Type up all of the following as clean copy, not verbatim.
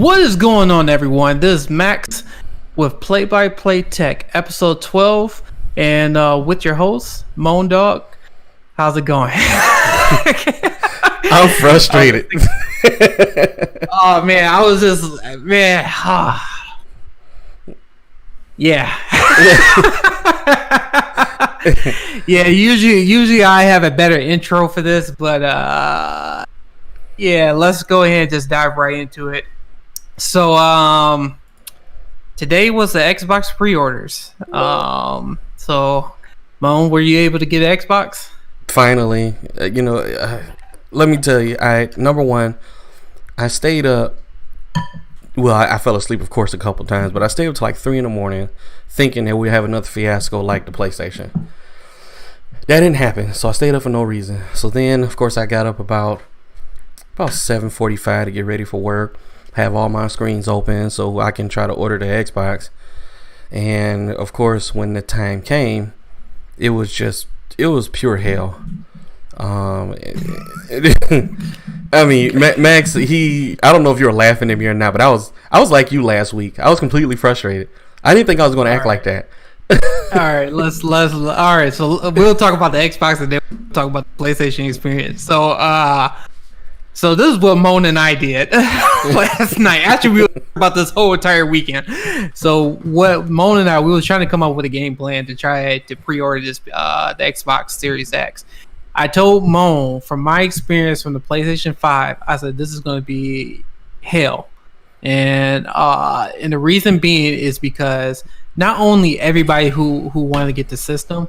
What is going on, everyone? This is Max with Play by Play Tech, episode 12, and with your host, Moan Dog. How's it going? I'm frustrated. Oh man, I was just yeah. Yeah, usually I have a better intro for this, but yeah, let's go ahead and just dive right into it. So today was the Xbox pre-orders. So Moan, were you able to get an Xbox? Finally, let me tell you, number one, I stayed up. Well, I fell asleep, of course, a couple times, but I stayed up till like 3 in the morning thinking that we'd have another fiasco like the PlayStation. That didn't happen, so I stayed up for no reason. So then, of course, I got up about 7:45 to get ready for work, have all my screens open so I can try to order the Xbox. And, of course, when the time came, it was pure hell. I mean, Max, I don't know if you were laughing at me or not, but I was like you last week. I was completely frustrated. I didn't think I was going to act like that. All right, all right. So we'll talk about the Xbox and then we'll talk about the PlayStation experience. So this is what Moan and I did last night. Actually, we were talking about this whole entire weekend. So what Moan and we were trying to come up with a game plan to try to pre-order this the Xbox Series X. I told Moan, from my experience from the PlayStation 5, I said this is going to be hell, and the reason being is because not only everybody who wanted to get the system,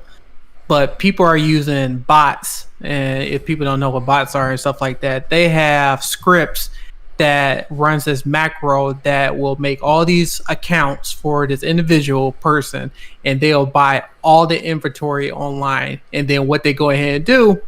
but people are using bots. And if people don't know what bots are and stuff like that, they have scripts that runs this macro that will make all these accounts for this individual person, and they'll buy all the inventory online. And then what they go ahead and do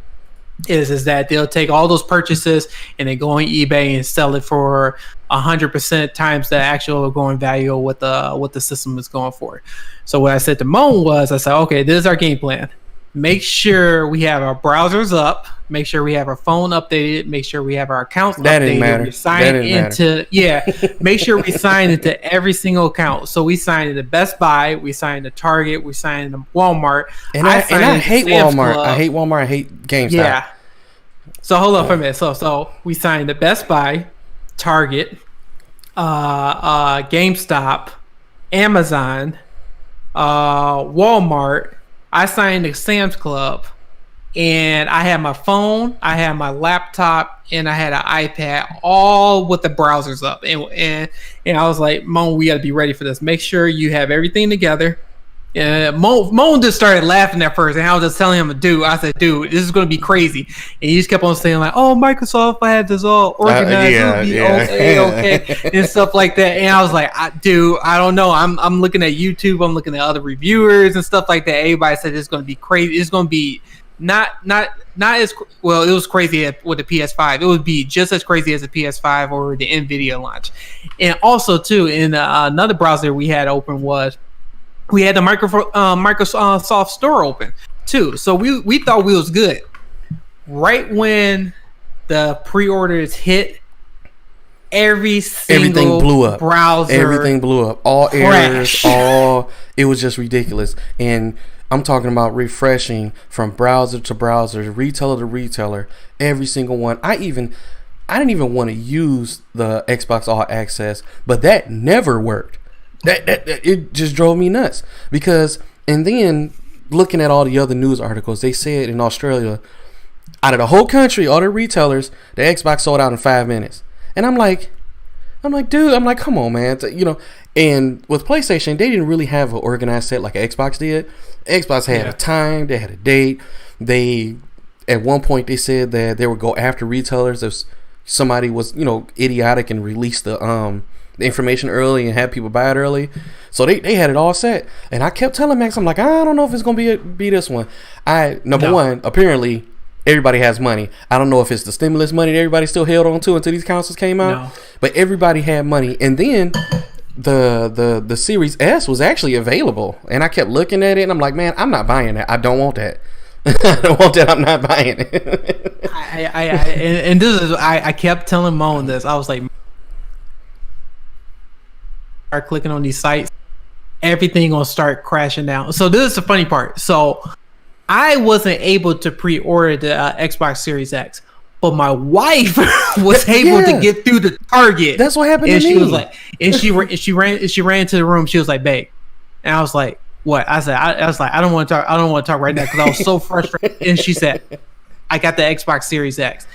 is that they'll take all those purchases and then go on eBay and sell it for 100% times the actual going value of what the system is going for. So what I said to Moan was, I said, okay, this is our game plan. Make sure we have our browsers up. Make sure we have our phone updated. Make sure we have our accounts that updated. Didn't matter. We sign into make sure we sign into every single account. So we signed into Best Buy, we signed into Target, we signed into Walmart. And I hate Walmart. Club. I hate Walmart. I hate GameStop. Yeah. So hold on for a minute. So we signed to Best Buy, Target, GameStop, Amazon, Walmart. I signed to Sam's Club, and I had my phone, I had my laptop, and I had an iPad, all with the browsers up. And I was like, Moan, we got to be ready for this. Make sure you have everything together. Moan just started laughing at first, and I was just telling him, I said, dude, this is going to be crazy. And he just kept on saying, like, oh, Microsoft, I had this all organized, it'll be okay, and stuff like that. And I was like, I don't know. I'm looking at YouTube, I'm looking at other reviewers and stuff like that. Everybody said it's going to be crazy. It's going to be not as well. It was crazy with the PS5. It would be just as crazy as the PS5 or the Nvidia launch. And also, too, in another browser we had open we had the Microsoft Store open too, so we thought we was good. Right when the pre-orders hit, everything blew up. Browser, everything blew up. All errors, it was just ridiculous. And I'm talking about refreshing from browser to browser, retailer to retailer, every single one. I didn't even want to use the Xbox All Access, but that never worked. That it just drove me nuts because, and then looking at all the other news articles, they said in Australia, out of the whole country, all the retailers, the Xbox sold out in 5 minutes. And I'm like, dude, come on, man, And with PlayStation, they didn't really have an organized set like Xbox did. Xbox had a time, they had a date. At one point they said that they would go after retailers if somebody was, idiotic and released the information early and have people buy it early. So they had it all set. And I kept telling Max, I'm like, I don't know if it's going to be this one. Number one, apparently everybody has money. I don't know if it's the stimulus money that everybody still held on to until these consoles came out. No. But everybody had money. And then the Series S was actually available. And I kept looking at it and I'm like, man, I'm not buying that. I don't want that. I don't want that. I'm not buying it. I kept telling Moan this. I was like, start clicking on these sites, everything gonna start crashing down. So this is the funny part. So I wasn't able to pre-order the Xbox Series X, but my wife was able to get through the Target. That's what happened and to she me. was like, and she ran into the room. She was like, "Babe," and I was like, "What?" I said, "I was like, I don't want to talk. I don't want to talk right now because I was so frustrated." And she said, "I got the Xbox Series X."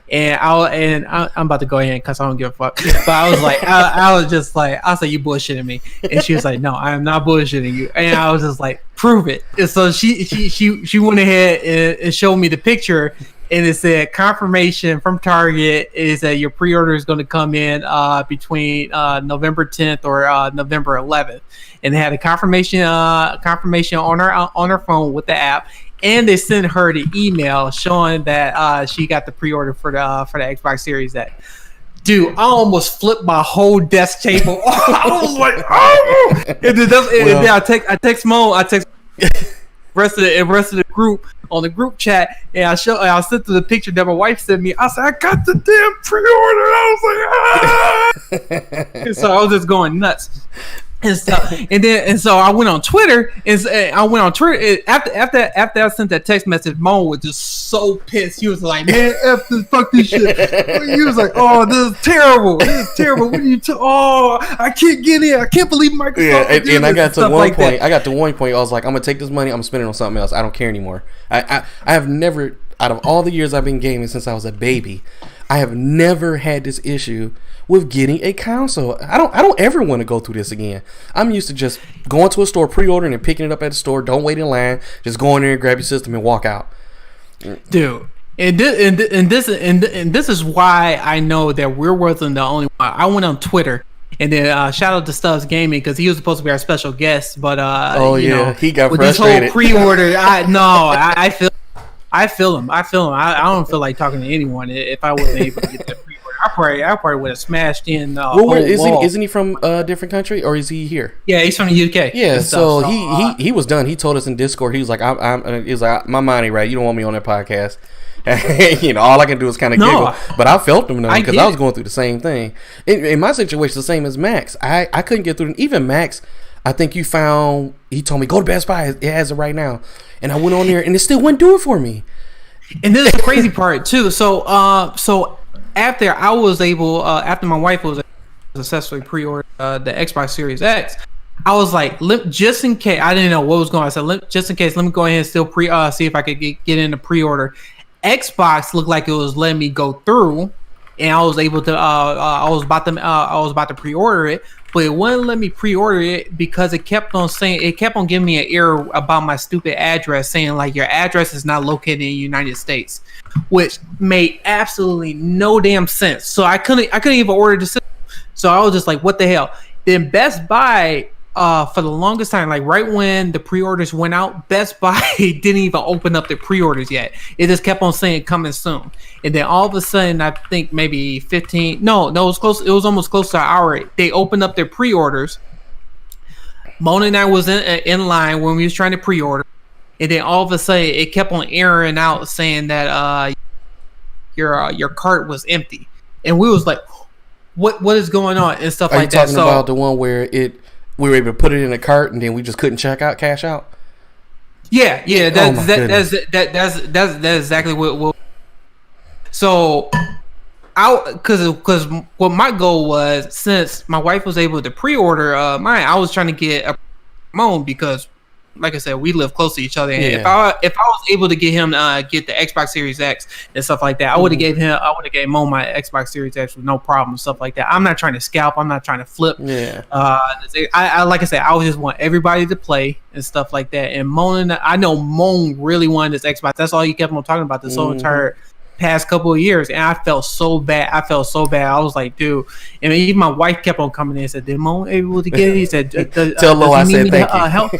And I'm about to go ahead because I don't give a fuck. But I was like, I was just like, I was like, you bullshitting me. And she was like, no, I am not bullshitting you. And I was just like, prove it. And so she went ahead and showed me the picture, and it said confirmation from Target is that your pre-order is going to come in between November 10th or November 11th. And they had a confirmation on her phone with the app. And they sent her the email showing that she got the pre-order for the Xbox Series X. Dude, I almost flipped my whole desk table. I was like, oh! And then I text Mo. I text rest of the group on the group chat, and I sent to the picture that my wife sent me. I said, I got the damn pre-order. I was like, ah! And so I was just going nuts. And so I went on Twitter, after I sent that text message. Mo was just so pissed. He was like, "Man, fuck this shit." He was like, "Oh, this is terrible. This is terrible. What are you? I can't get in. I can't believe Microsoft." Yeah, and I got to one point. I got to one point. I was like, "I'm gonna take this money. I'm spending it on something else. I don't care anymore." I have never, out of all the years I've been gaming since I was a baby, I have never had this issue with getting a console. I don't ever want to go through this again. I'm used to just going to a store, pre-ordering and picking it up at the store. Don't wait in line. Just go in there and grab your system and walk out. Dude, and this is why I know that we wasn't the only one. I went on Twitter, and then shout out to Stubbs Gaming because he was supposed to be our special guest, but he got with frustrated. This whole pre-order. I feel him. I don't feel like talking to anyone if I wasn't able to get the pre-order. I probably would have smashed in. Isn't he from a different country, or is he here? Yeah, he's from the UK. Yeah, so he was done. He told us in Discord. He was like, he's like, my mind ain't right. You don't want me on that podcast. All I can do is kind of giggle. But I felt him because I was going through the same thing. In my situation, the same as Max. I couldn't get through. Even Max, I think he told me, go to Best Buy. It has it right now. And I went on there, and it still wouldn't do it for me. And this is the crazy part too. So after I was able, after my wife was successfully pre-ordered the Xbox Series X, I was like, just in case, I didn't know what was going on. I said, just in case, let me go ahead and still see if I could get in the pre-order. Xbox looked like it was letting me go through, and I was able to. I was about to pre-order it, but it wouldn't let me pre-order it because it kept on giving me an error about my stupid address, saying like your address is not located in the United States, which made absolutely no damn sense. So I couldn't even order the system. So I was just like, what the hell? Then Best Buy, for the longest time, like right when the pre-orders went out, Best Buy didn't even open up the pre-orders yet. It just kept on saying coming soon. And then all of a sudden, I think maybe 15, no, it was close. It was almost close to an hour. They opened up their pre-orders. Mona and I was in line when we was trying to pre-order. And then all of a sudden, it kept on erroring out saying that your cart was empty. And we was like, what is going on and stuff like that. Are you talking about the one where we were able to put it in a cart and then we just couldn't cash out? Yeah. That's exactly what. So, because what my goal was, since my wife was able to pre-order mine, I was trying to get a phone because, like I said, we live close to each other. And if I was able to get him get the Xbox Series X and stuff like that, I would have gave Mo my Xbox Series X with no problem, stuff like that. I'm not trying to scalp. I'm not trying to flip. Yeah. I like I said, I just want everybody to play and stuff like that. And I know Moan really wanted this Xbox. That's all he kept on talking about this whole entire past couple of years, and I felt so bad. I was like, dude, and even my wife kept on coming in and said, "Did Mo able to get it?" He said, "Tell Lo I said thank you." Help?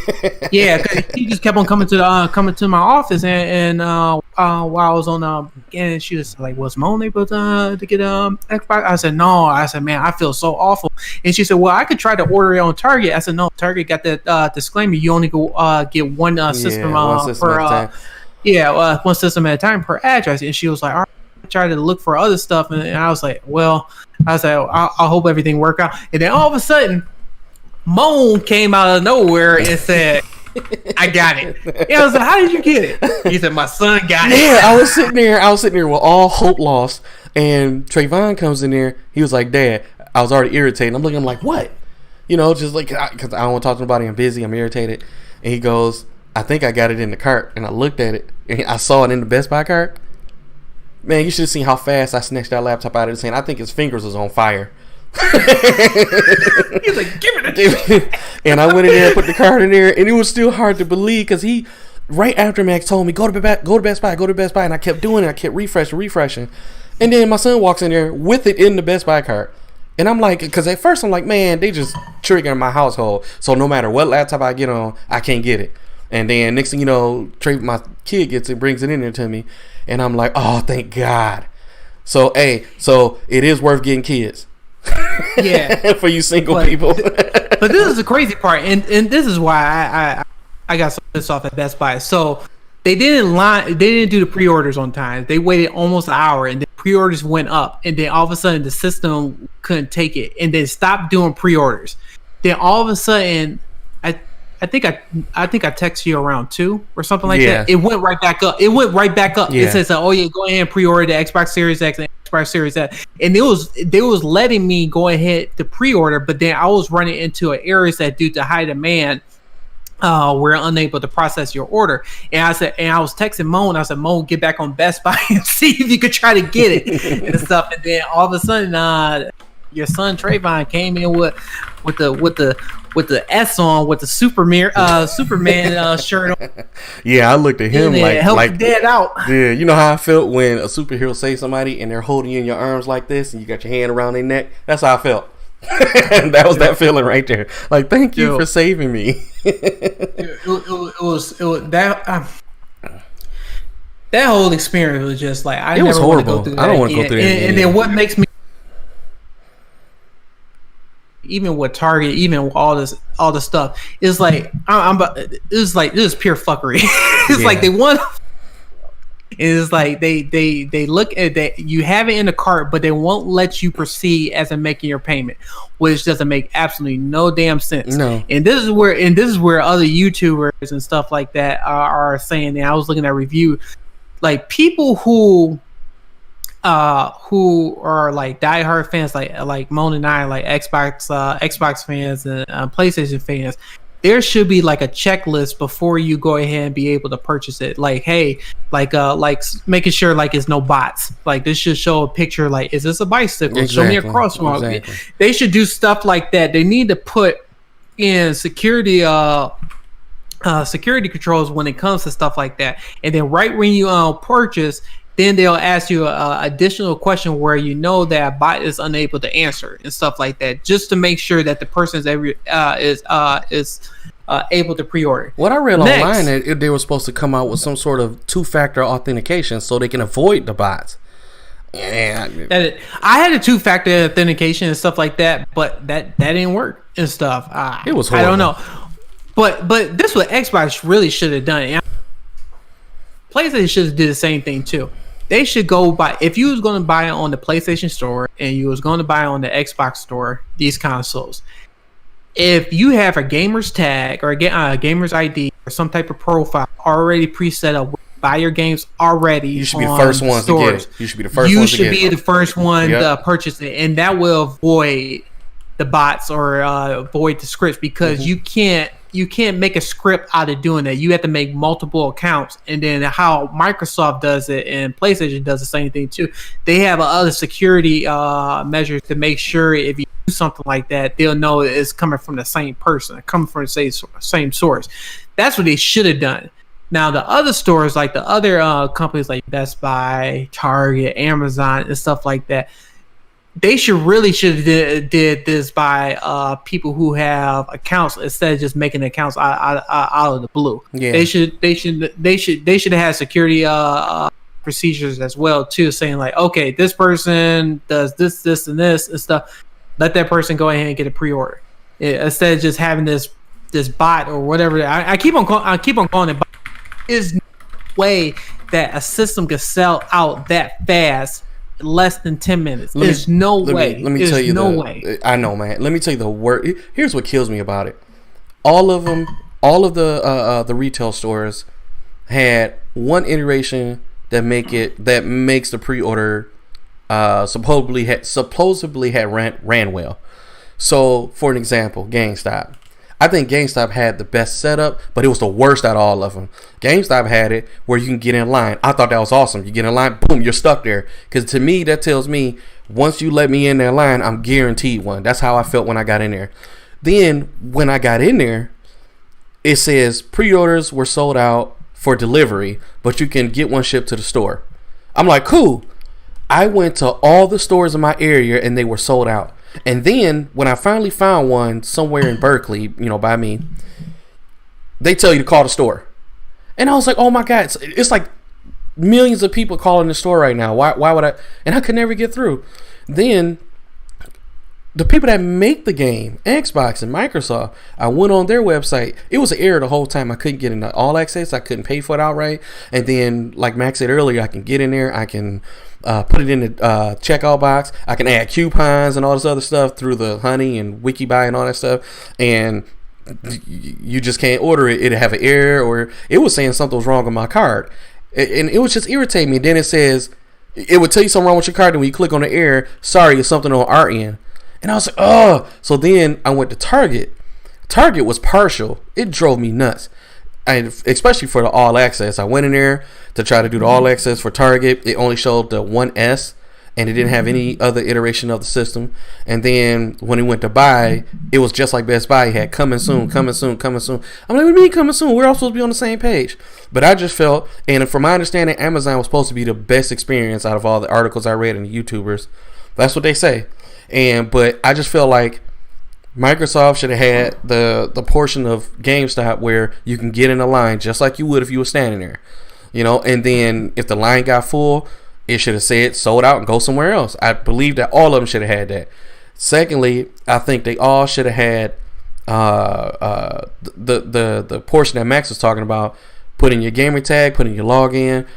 Yeah, because he just kept on coming to my office, and while I was on and she was like, "Was Mo able to get Xbox?" I said, "No." I said, "Man, I feel so awful." And she said, "Well, I could try to order it on Target." I said, "No, Target got that disclaimer. You only go get one system per." One system at a time per address. And she was like, all right, I tried to look for other stuff. And I was like, I hope everything worked out. And then all of a sudden, Moan came out of nowhere and said, I got it. Yeah, I was like, how did you get it? He said, my son got it. Yeah, I was sitting there with all hope lost, and Trayvon comes in there. He was like, Dad, I was already irritated. I'm like, what? Just like, because I don't want to talk to nobody. I'm busy. I'm irritated. And he goes, I think I got it in the cart. And I looked at it, and I saw it in the Best Buy cart. Man, you should have seen how fast I snatched that laptop out of his hand. I think his fingers was on fire. He's like, give it to me. And I went in there and put the card in there, and it was still hard to believe because he, right after Max told me, go to Best Buy, and I kept doing it. I kept refreshing. And then my son walks in there with it in the Best Buy cart. And I'm like, because at first I'm like, man, they just triggering my household. So no matter what laptop I get on, I can't get it. And then next thing you know, my kid gets it, brings it in there to me. And I'm like, oh, thank God. So, so it is worth getting kids. Yeah. For you single people. But this is the crazy part. And this is why I got some pissed off at Best Buy. So they didn't do the pre-orders on time. They waited almost an hour, and then pre-orders went up, and then all of a sudden the system couldn't take it, and they stopped doing pre-orders. Then all of a sudden, I think I texted you around 2 or something like that. It went right back up. Yeah. It says, oh yeah, go ahead and pre-order the Xbox Series X and Xbox Series X. And they was letting me go ahead to pre-order, but then I was running into an error that due to high demand, we're unable to process your order. And I was texting Moan. I said, Moan, get back on Best Buy and see if you could try to get it and stuff. And then all of a sudden, your son Trayvon came in with the S on, with the Superman shirt on. Yeah, I looked at him like dad out. Yeah, you know how I felt when a superhero saves somebody and they're holding you in your arms like this, and you got your hand around their neck. That's how I felt. That was that feeling right there. Like, thank you for saving me. It was that. That whole experience was just like I never want to go through that. I don't want to go through that. And then what makes me, even with Target, even with all the stuff, is like this is pure fuckery. It's like they want. It's like they look at that, you have it in the cart, but they won't let you proceed as in making your payment, which doesn't make absolutely no damn sense. No. And this is where other YouTubers and stuff like that are saying. And I was looking at review, like people who are like diehard fans, like Moan and I, like Xbox fans and PlayStation fans. There should be like a checklist before you go ahead and be able to purchase it. Like, hey, like making sure like it's no bots. Like this should show a picture. Like, is this a bicycle? Exactly. Show me a crosswalk. Exactly. They should do stuff like that. They need to put in security controls when it comes to stuff like that. And then right when you purchase, then they'll ask you a additional question where you know that a bot is unable to answer and stuff like that, just to make sure that the person is able to pre-order. What I read online, that they were supposed to come out with some sort of 2-factor authentication so they can avoid the bots. Yeah, I had a 2-factor authentication and stuff like that, but that didn't work and stuff. It was horrible. I don't know, but this is what Xbox really should have done. PlayStation should have did the same thing too. They should go buy, if you was going to buy it on the PlayStation Store and you was going to buy it on the Xbox Store, these consoles, if you have a gamer's tag or a gamer's ID or some type of profile already preset up, buy your games already. You should be the first ones to get it. You should be the first ones to get it. You should be the first one to purchase it, and that will avoid the bots or avoid the scripts, because you can't make a script out of doing that. You have to make multiple accounts. And then how Microsoft does it and PlayStation does the same thing too. They have other security measures to make sure if you do something like that, they'll know it's coming from the same person, coming from the same source. That's what they should have done. Now the other stores, like the other companies like Best Buy, Target, Amazon, and stuff like that, they should have did this by people who have accounts instead of just making accounts out of the blue. Yeah. They should have had security procedures as well too, saying like, okay, this person does this and this and stuff. Let that person go ahead and get a pre-order instead of just having this bot or whatever. I keep on calling it bot. There's no way that a system could sell out that fast less than 10 minutes. There's no way. Let me tell you no way. I know, man. Let me tell you the word. Here's what kills me about it. All of them, all of the retail stores had one iteration that makes the pre-order supposedly had ran well. So, for an example, GameStop. I think GameStop had the best setup, but it was the worst out of all of them. GameStop had it where you can get in line. I thought that was awesome. You get in line, boom, you're stuck there. Because to me, that tells me once you let me in that line, I'm guaranteed one. That's how I felt when I got in there. Then when I got in there, it says pre-orders were sold out for delivery, but you can get one shipped to the store. I'm like, cool. I went to all the stores in my area and they were sold out. And then when I finally found one somewhere in Berkeley, by me, they tell you to call the store. And I was like, oh my God, it's like millions of people calling the store right now. Why would I? And I could never get through. Then the people that make the game, Xbox and Microsoft, I went on their website. It was an error the whole time. I couldn't get into all access. I couldn't pay for it outright. And then, like Max said earlier, I can get in there. I can put it in the checkout box. I can add coupons and all this other stuff through the Honey and WikiBuy and all that stuff. And you just can't order it. It'll have an error, or it was saying something was wrong with my card. And it was just irritating me. Then it says, it would tell you something wrong with your card. And when you click on the error, sorry, it's something on our end. And I was like, oh. So then I went to Target. Target was partial. It drove me nuts. And especially for the all access. I went in there to try to do the all access for Target. It only showed the 1S, and it didn't have any other iteration of the system. And then when it went to buy, it was just like Best Buy. It had coming soon, coming soon, coming soon. I'm like, what do you mean coming soon? We're all supposed to be on the same page. But I just felt, and from my understanding, Amazon was supposed to be the best experience out of all the articles I read and the YouTubers. That's what they say. But I just feel like Microsoft should have had the portion of GameStop where you can get in a line just like you would if you were standing there, and then if the line got full, it should have said sold out and go somewhere else. I believe that all of them should have had that. Secondly, I think they all should have had the portion that Max was talking about, put in your gamer tag, put in your login.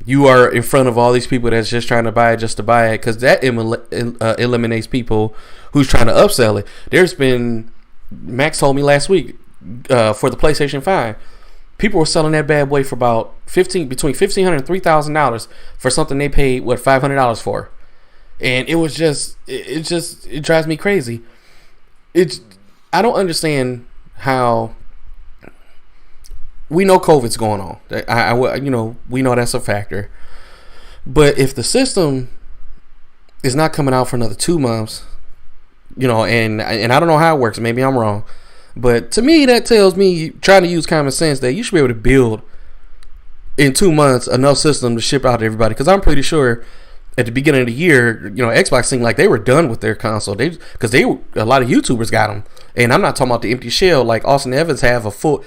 You are in front of all these people that's just trying to buy it just to buy it, because that eliminates people who's trying to upsell it. There's been, Max told me last week, for the PlayStation 5, people were selling that bad boy for about between $1,500 and $3,000 for something they paid $500 for, and it was just it drives me crazy. I don't understand how. We know COVID's going on. We know that's a factor. But if the system is not coming out for another 2 months, and I don't know how it works. Maybe I'm wrong. But to me, that tells me, trying to use common sense, that you should be able to build in 2 months enough system to ship out to everybody. Because I'm pretty sure at the beginning of the year, Xbox seemed like they were done with their console. Because a lot of YouTubers got them. And I'm not talking about the empty shell. Like Austin Evans had a full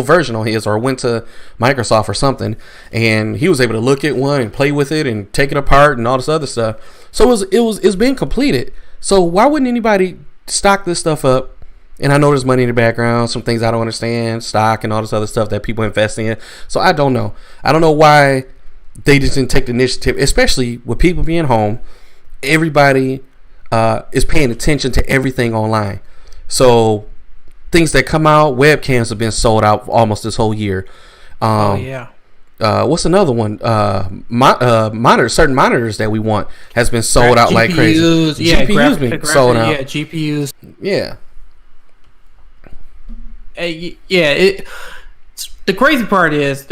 version on his, or went to Microsoft or something, and he was able to look at one and play with it and take it apart and all this other stuff. So it's been completed. So why wouldn't anybody stock this stuff up? And I know there's money in the background, some things I don't understand, stock and all this other stuff that people invest in. So I don't know. I don't know why they just didn't take the initiative, especially with people being home. Everybody is paying attention to everything online. So things that come out, webcams have been sold out almost this whole year. What's another one? Certain monitors that we want has been sold out like crazy. Yeah, GPUs been sold out. Yeah, GPUs. Yeah. The crazy part is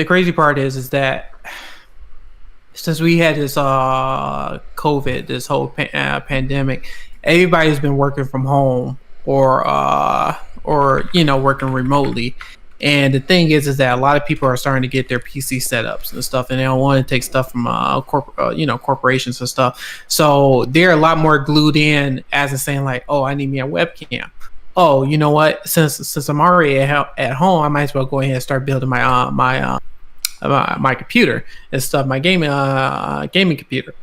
that since we had this COVID, this whole pandemic, everybody's been working from home or working remotely. And the thing is that a lot of people are starting to get their PC setups and stuff, and they don't want to take stuff from corporations and stuff. So they're a lot more glued in as in saying like, oh, I need me a webcam. Oh, you know what? Since I'm already at home, I might as well go ahead and start building my my computer and stuff, my gaming computer.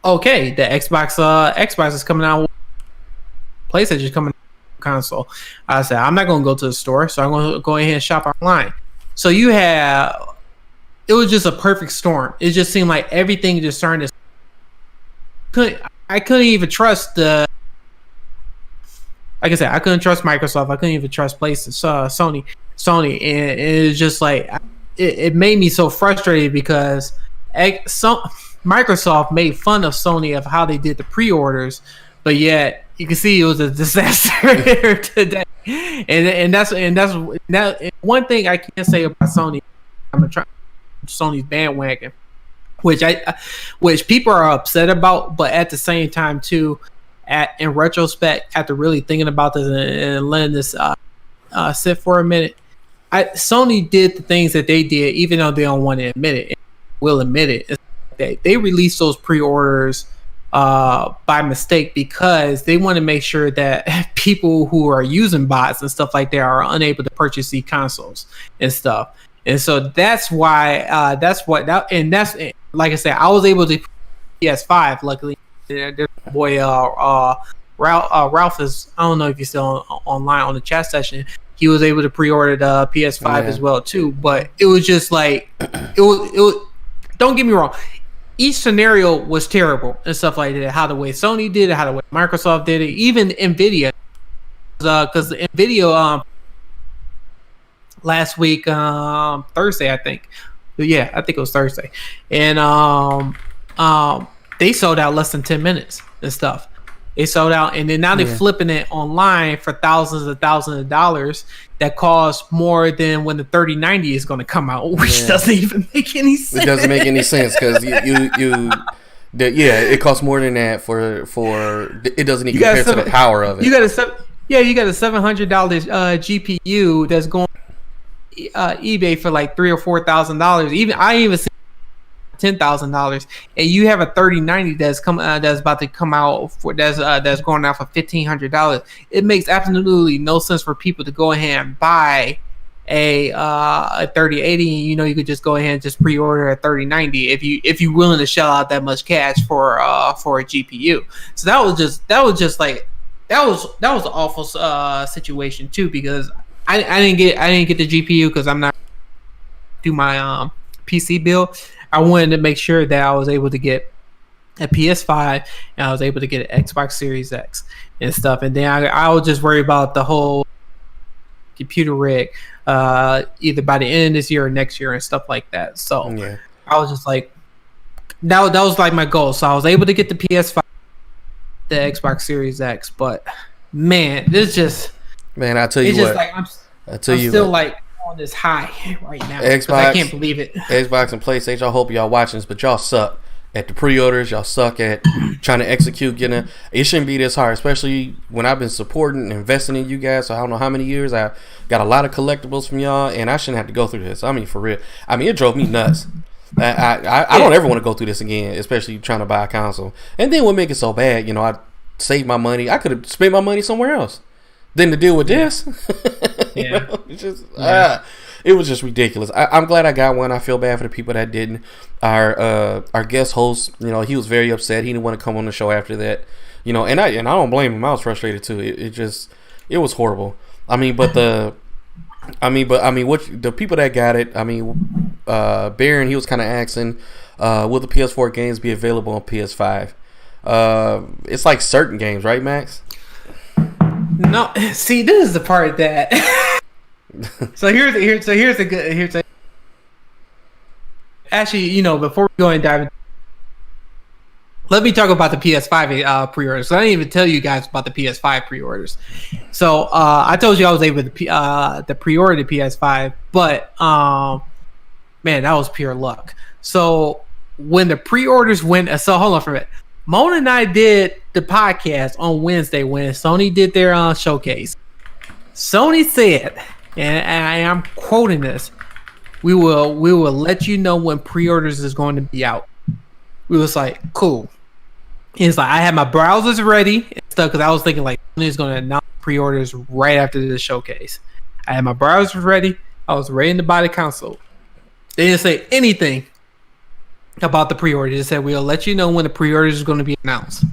Okay, the Xbox is coming out. PlayStation is coming out console. I said I'm not going to go to the store, so I'm going to go ahead and shop online. So it was just a perfect storm. It just seemed like everything just started to couldn't even trust the. Like I said, I couldn't trust Microsoft. I couldn't even trust Sony, and it's just like it made me so frustrated because Microsoft made fun of Sony of how they did the pre-orders, but yet you can see it was a disaster today. And that's one thing I can't say about Sony. I'm trying Sony's bandwagon, which people are upset about, but at the same time too, in retrospect, after really thinking about this and letting this sit for a minute, Sony did the things that they did, even though they don't want to admit it. Will admit it. They released those pre-orders by mistake because they want to make sure that people who are using bots and stuff like that are unable to purchase these consoles and stuff. And so that's why that's like I said, I was able to PS5. Luckily, their boy Ralph is, I don't know if he's still online on the chat session. He was able to pre-order the PS5 as well too. But it was just like it was. Don't get me wrong. Each scenario was terrible and stuff like that. How the way Sony did it, how the way Microsoft did it, even Nvidia, because Nvidia last week Thursday, I think. Yeah, I think it was Thursday, and they sold out less than 10 minutes and stuff. They sold out, and then now they're flipping it online for thousands of dollars that cost more than when the 3090 is going to come out, which doesn't even make any sense. It doesn't make any sense because it costs more than that for it doesn't even compare to the power of it. You got a $700 GPU that's going eBay for like $3,000 or $4,000. Even I even see $10,000, and you have a 3090 that's about to come out for that's going out for $1,500. It makes absolutely no sense for people to go ahead and buy a 3080. You could just go ahead and just pre-order a 3090 if you're willing to shell out that much cash for a GPU. So that was an awful situation too, because I didn't get the GPU because I'm not do my PC build. I wanted to make sure that I was able to get a PS5 and I was able to get an Xbox Series X and stuff. And then I was just worried about the whole computer rig either by the end of this year or next year and stuff like that. So I was just like, that was like my goal. So I was able to get the PS5, the Xbox Series X. But man, this just... Man, I tell you what. Like, I'm still like on this high right now. Xbox, I can't believe it. Xbox and PlayStation, I hope y'all watching this, but y'all suck at the pre-orders. Y'all suck at trying to execute. It shouldn't be this hard, especially when I've been supporting and investing in you guys. So I don't know how many years. I got a lot of collectibles from y'all, and I shouldn't have to go through this. I mean, for real. I mean, it drove me nuts. I don't ever want to go through this again, especially trying to buy a console. And then what make it so bad, I saved my money. I could have spent my money somewhere else than to deal with this. It was just ridiculous. I'm glad I got one. I feel bad for the people that didn't. Our guest host, he was very upset. He didn't want to come on the show after that. And I don't blame him. I was frustrated too. It was horrible. What the people that got it, Baron, he was kind of asking, will the PS4 games be available on PS5? It's like certain games, right, Max? No, see, this is the part that. Here's a good. Actually, before we go and dive in, let me talk about the PS5 pre-orders. So I didn't even tell you guys about the PS5 pre-orders. So I told you I was able to pre-order the PS5, but man, that was pure luck. So when the pre-orders went, so hold on for a minute. Mona and I did the podcast on Wednesday when Sony did their showcase. Sony said, and I'm quoting this, we will let you know when pre-orders is going to be out. We was like, cool. It's like I had my browsers ready and stuff because I was thinking like Sony's going to announce pre-orders right after the showcase. I had my browsers ready. I was ready to buy the console. They didn't say anything about the pre-order. They said we'll let you know when the pre-orders is going to be announced.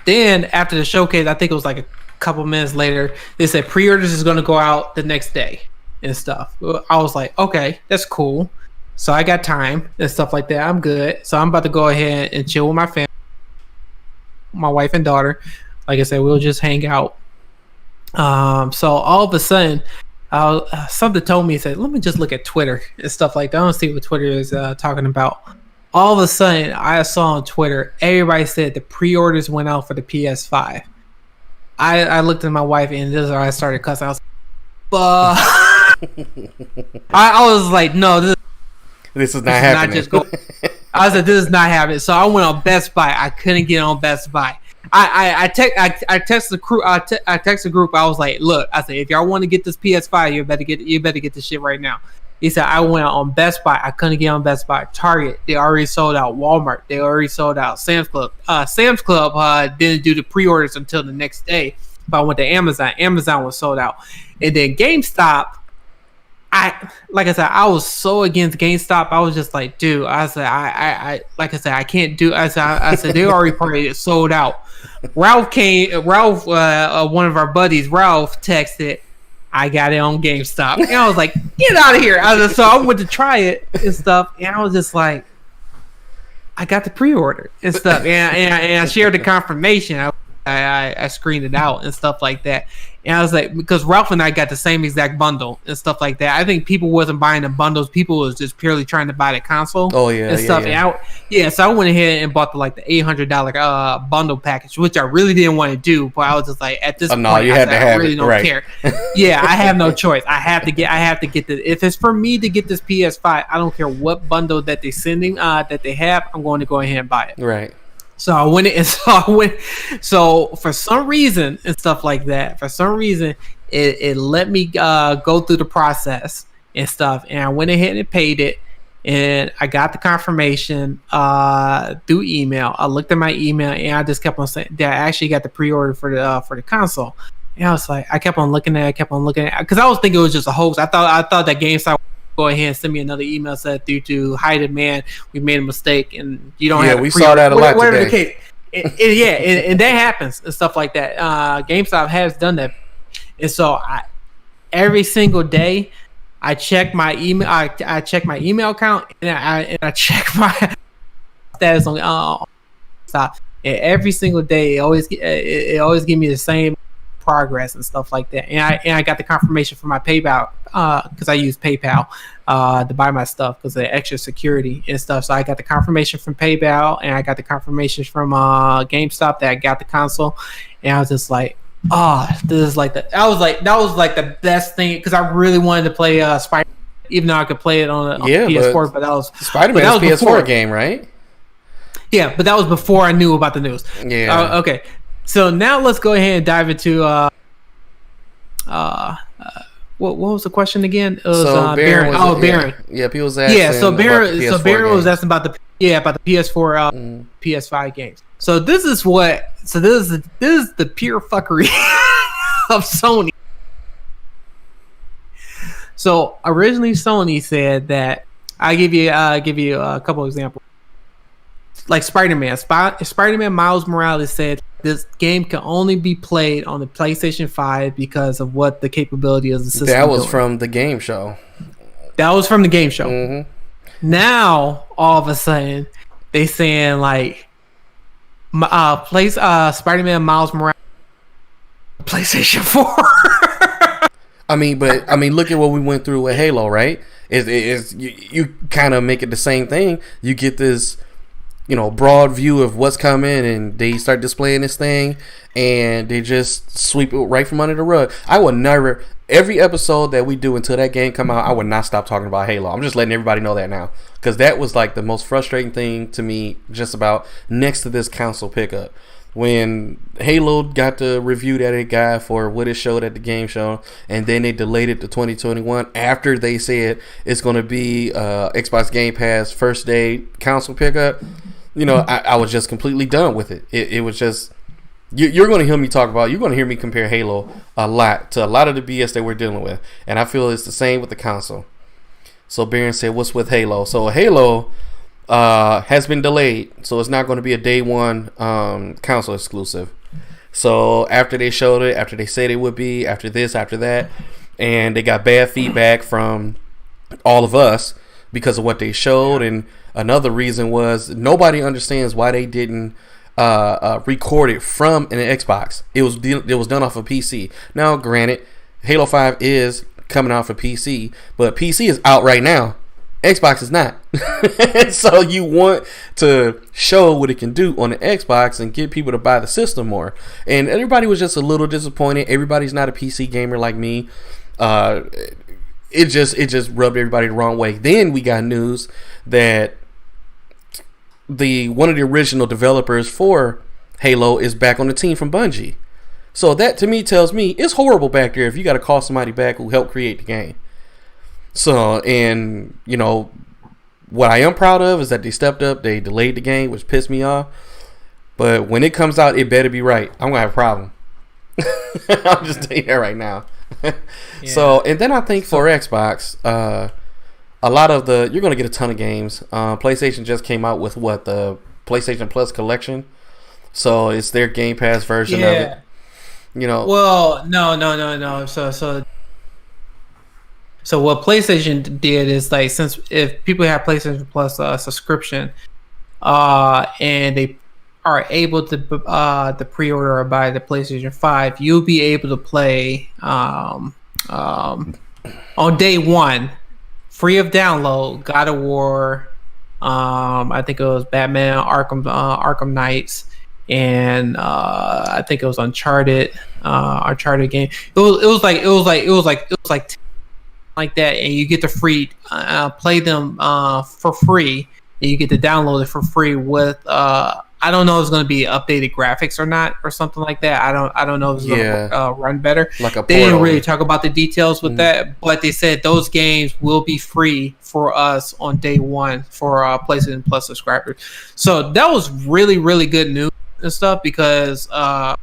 Then after the showcase, I think it was like a couple minutes later, they said pre-orders is going to go out the next day and stuff. I was like, okay, that's cool. So I got time and stuff like that. I'm good. So I'm about to go ahead and chill with my family my wife and daughter. Like I said, we'll just hang out. So all of a sudden, something told me, said, let me just look at Twitter and stuff like that. I don't see what Twitter is talking about. All of a sudden, I saw on Twitter, everybody said the pre-orders went out for the PS5. I looked at my wife, and this is where I started cussing. I was I was like, no, this is not happening. Not just go. I said, this is not happening. So I went on Best Buy. I couldn't get on Best Buy. I text the crew. I text the group. I was like, look, I said, if y'all want to get this PS5, you better get this shit right now. He said, I went on Best Buy. I couldn't get on Best Buy. Target, they already sold out. Walmart, they already sold out. Sam's Club didn't do the pre-orders until the next day. But I went to Amazon. Amazon was sold out. And then GameStop, like I said, I was so against GameStop. I was just like, dude, I said, I can't do. I said, they already sold out. Ralph, one of our buddies, Ralph texted, I got it on GameStop. And I was like, get out of here. So I went to try it and stuff. And I was just like, I got the pre-order and stuff. And I shared the confirmation. I screened it out and stuff like that. And I was like, because Ralph and I got the same exact bundle and stuff like that. I think people wasn't buying the bundles. People was just purely trying to buy the console. Oh, yeah. And stuff. And so I went ahead and bought the $800 bundle package, which I really didn't want to do. But I was just like, at this point, I really don't care. Yeah, I have no choice. I have to get this. If it's for me to get this PS5, I don't care what bundle that they're sending, that they have. I'm going to go ahead and buy it. Right. So I went. So for some reason and stuff like that, it let me go through the process and stuff, and I went ahead and paid it, and I got the confirmation through email. I looked at my email, and I just kept on saying that I actually got the pre-order for the console. And I was like, I kept on looking at it, because I was thinking it was just a hoax. I thought that GameStop go ahead and send me another email said, due to high demand, we made a mistake, and you don't have. Yeah, we saw that a lot whatever today. The case. And that happens and stuff like that. GameStop has done that, and so every single day I check my email. I check my email account, and I check my status on stop. And every single day, it always gives me the same progress and stuff like that. And I got the confirmation from my PayPal, because I use PayPal to buy my stuff because of the extra security and stuff. So I got the confirmation from PayPal, and I got the confirmation from GameStop that I got the console. And I was just like, this is like that was like the best thing, because I really wanted to play Spider, even though I could play it on PS4. But that was Spider-Man is a PS4 game, right? Yeah, but that was before I knew about the news. Yeah. Okay. So now let's go ahead and dive into what was the question again? It was Baron. Baron. Yeah, people was asking. Yeah, so Baron was asking about the PS4 PS5 games. So this is the pure fuckery of Sony. So originally Sony said that I give you a couple examples. Like Spider-Man Miles Morales said this game can only be played on the PlayStation 5 because of what the capability of the system. That was from the game show. Mm-hmm. Now all of a sudden they saying like Spider-Man Miles Morales PlayStation 4. I mean, look at what we went through with Halo, right? You kind of make it the same thing. You get this, broad view of what's coming, and they start displaying this thing, and they just sweep it right from under the rug. I would never, every episode that we do until that game come out, I would not stop talking about Halo. I'm just letting everybody know that now, because that was like the most frustrating thing to me, just about next to this console pickup. When Halo got the review that it got for what it showed at the game show, and then they delayed it to 2021 after they said it's going to be Xbox Game Pass first day console pickup, I was just completely done with it. It was just, you're going to hear me talk about, you're going to hear me compare Halo a lot to a lot of the BS that we're dealing with, and I feel it's the same with the console. So Baron said, what's with Halo? So Halo has been delayed, so it's not going to be a day one console exclusive. So after they showed it, after they said it would be, after this, after that, and they got bad feedback from all of us because of what they showed, and another reason was nobody understands why they didn't recorded from an Xbox. It was done off of PC. Now, granted, Halo 5 is coming out for PC, but PC is out right now. Xbox is not. So you want to show what it can do on the Xbox and get people to buy the system more. And everybody was just a little disappointed. Everybody's not a PC gamer like me. It just rubbed everybody the wrong way. Then we got news that one of the original developers for Halo is back on the team from Bungie. So that to me tells me it's horrible back there if you got to call somebody back who helped create the game. So, and you know, what I am proud of is that they stepped up, they delayed the game, which pissed me off. But when it comes out, it better be right. I'm gonna have a problem. I'm just telling you that right now. Yeah. So, and then I think for Xbox, a lot of you're gonna get a ton of games. PlayStation just came out with the PlayStation Plus collection, so it's their Game Pass version of it. You know. Well, no. So what PlayStation did is like, since if people have PlayStation Plus subscription, and they are able to pre-order or buy the PlayStation 5, you'll be able to play on day one, free of download, God of War, I think it was Batman Arkham Knights, and I think it was Uncharted game. It was like that, and you get to free play them for free, and you get to download it for free with I don't know if it's going to be updated graphics or not, or something like that. I don't know if it's going to run better. Like a they didn't really talk about the details with that, but they said those games will be free for us on day one for PlayStation Plus subscribers. So that was really, really good news and stuff, because like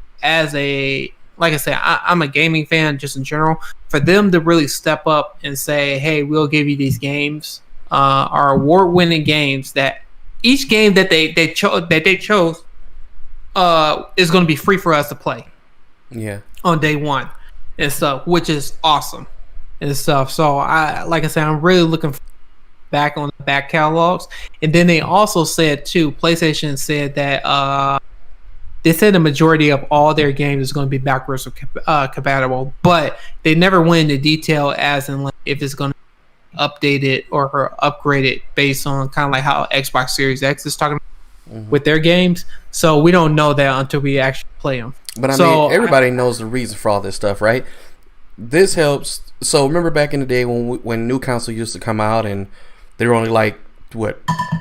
I said, I'm a gaming fan just in general. For them to really step up and say, hey, we'll give you these games, are award-winning games, that each game that they chose is going to be free for us to play. Yeah. On day one and stuff, which is awesome and stuff. So like I said, I'm really looking back on the back catalogs. And then they also said too, PlayStation said that they said the majority of all their games is going to be backwards compatible, but they never went into detail as in like if it's going to be updated or upgraded based on kind of like how Xbox Series X is talking about with their games. So we don't know that until we actually play them. But I mean, everybody knows the reason for all this stuff, right? This helps. So remember back in the day when new console used to come out and they were only like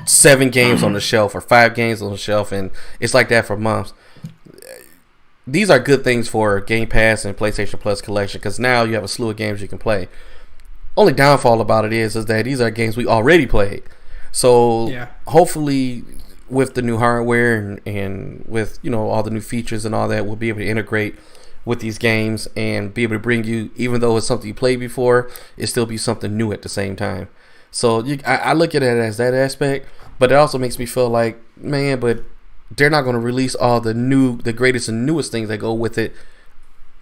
7 games on the shelf or 5 games on the shelf, and it's like that for months. These are good things for Game Pass and PlayStation Plus collection, because now you have a slew of games you can play. Only downfall about it is that these are games we already played. So hopefully with the new hardware and with, you know, all the new features and all that, we'll be able to integrate with these games and be able to bring you, even though it's something you played before, it still be something new at the same time. So I look at it as that aspect, but it also makes me feel like, man, but they're not going to release all the greatest and newest things that go with it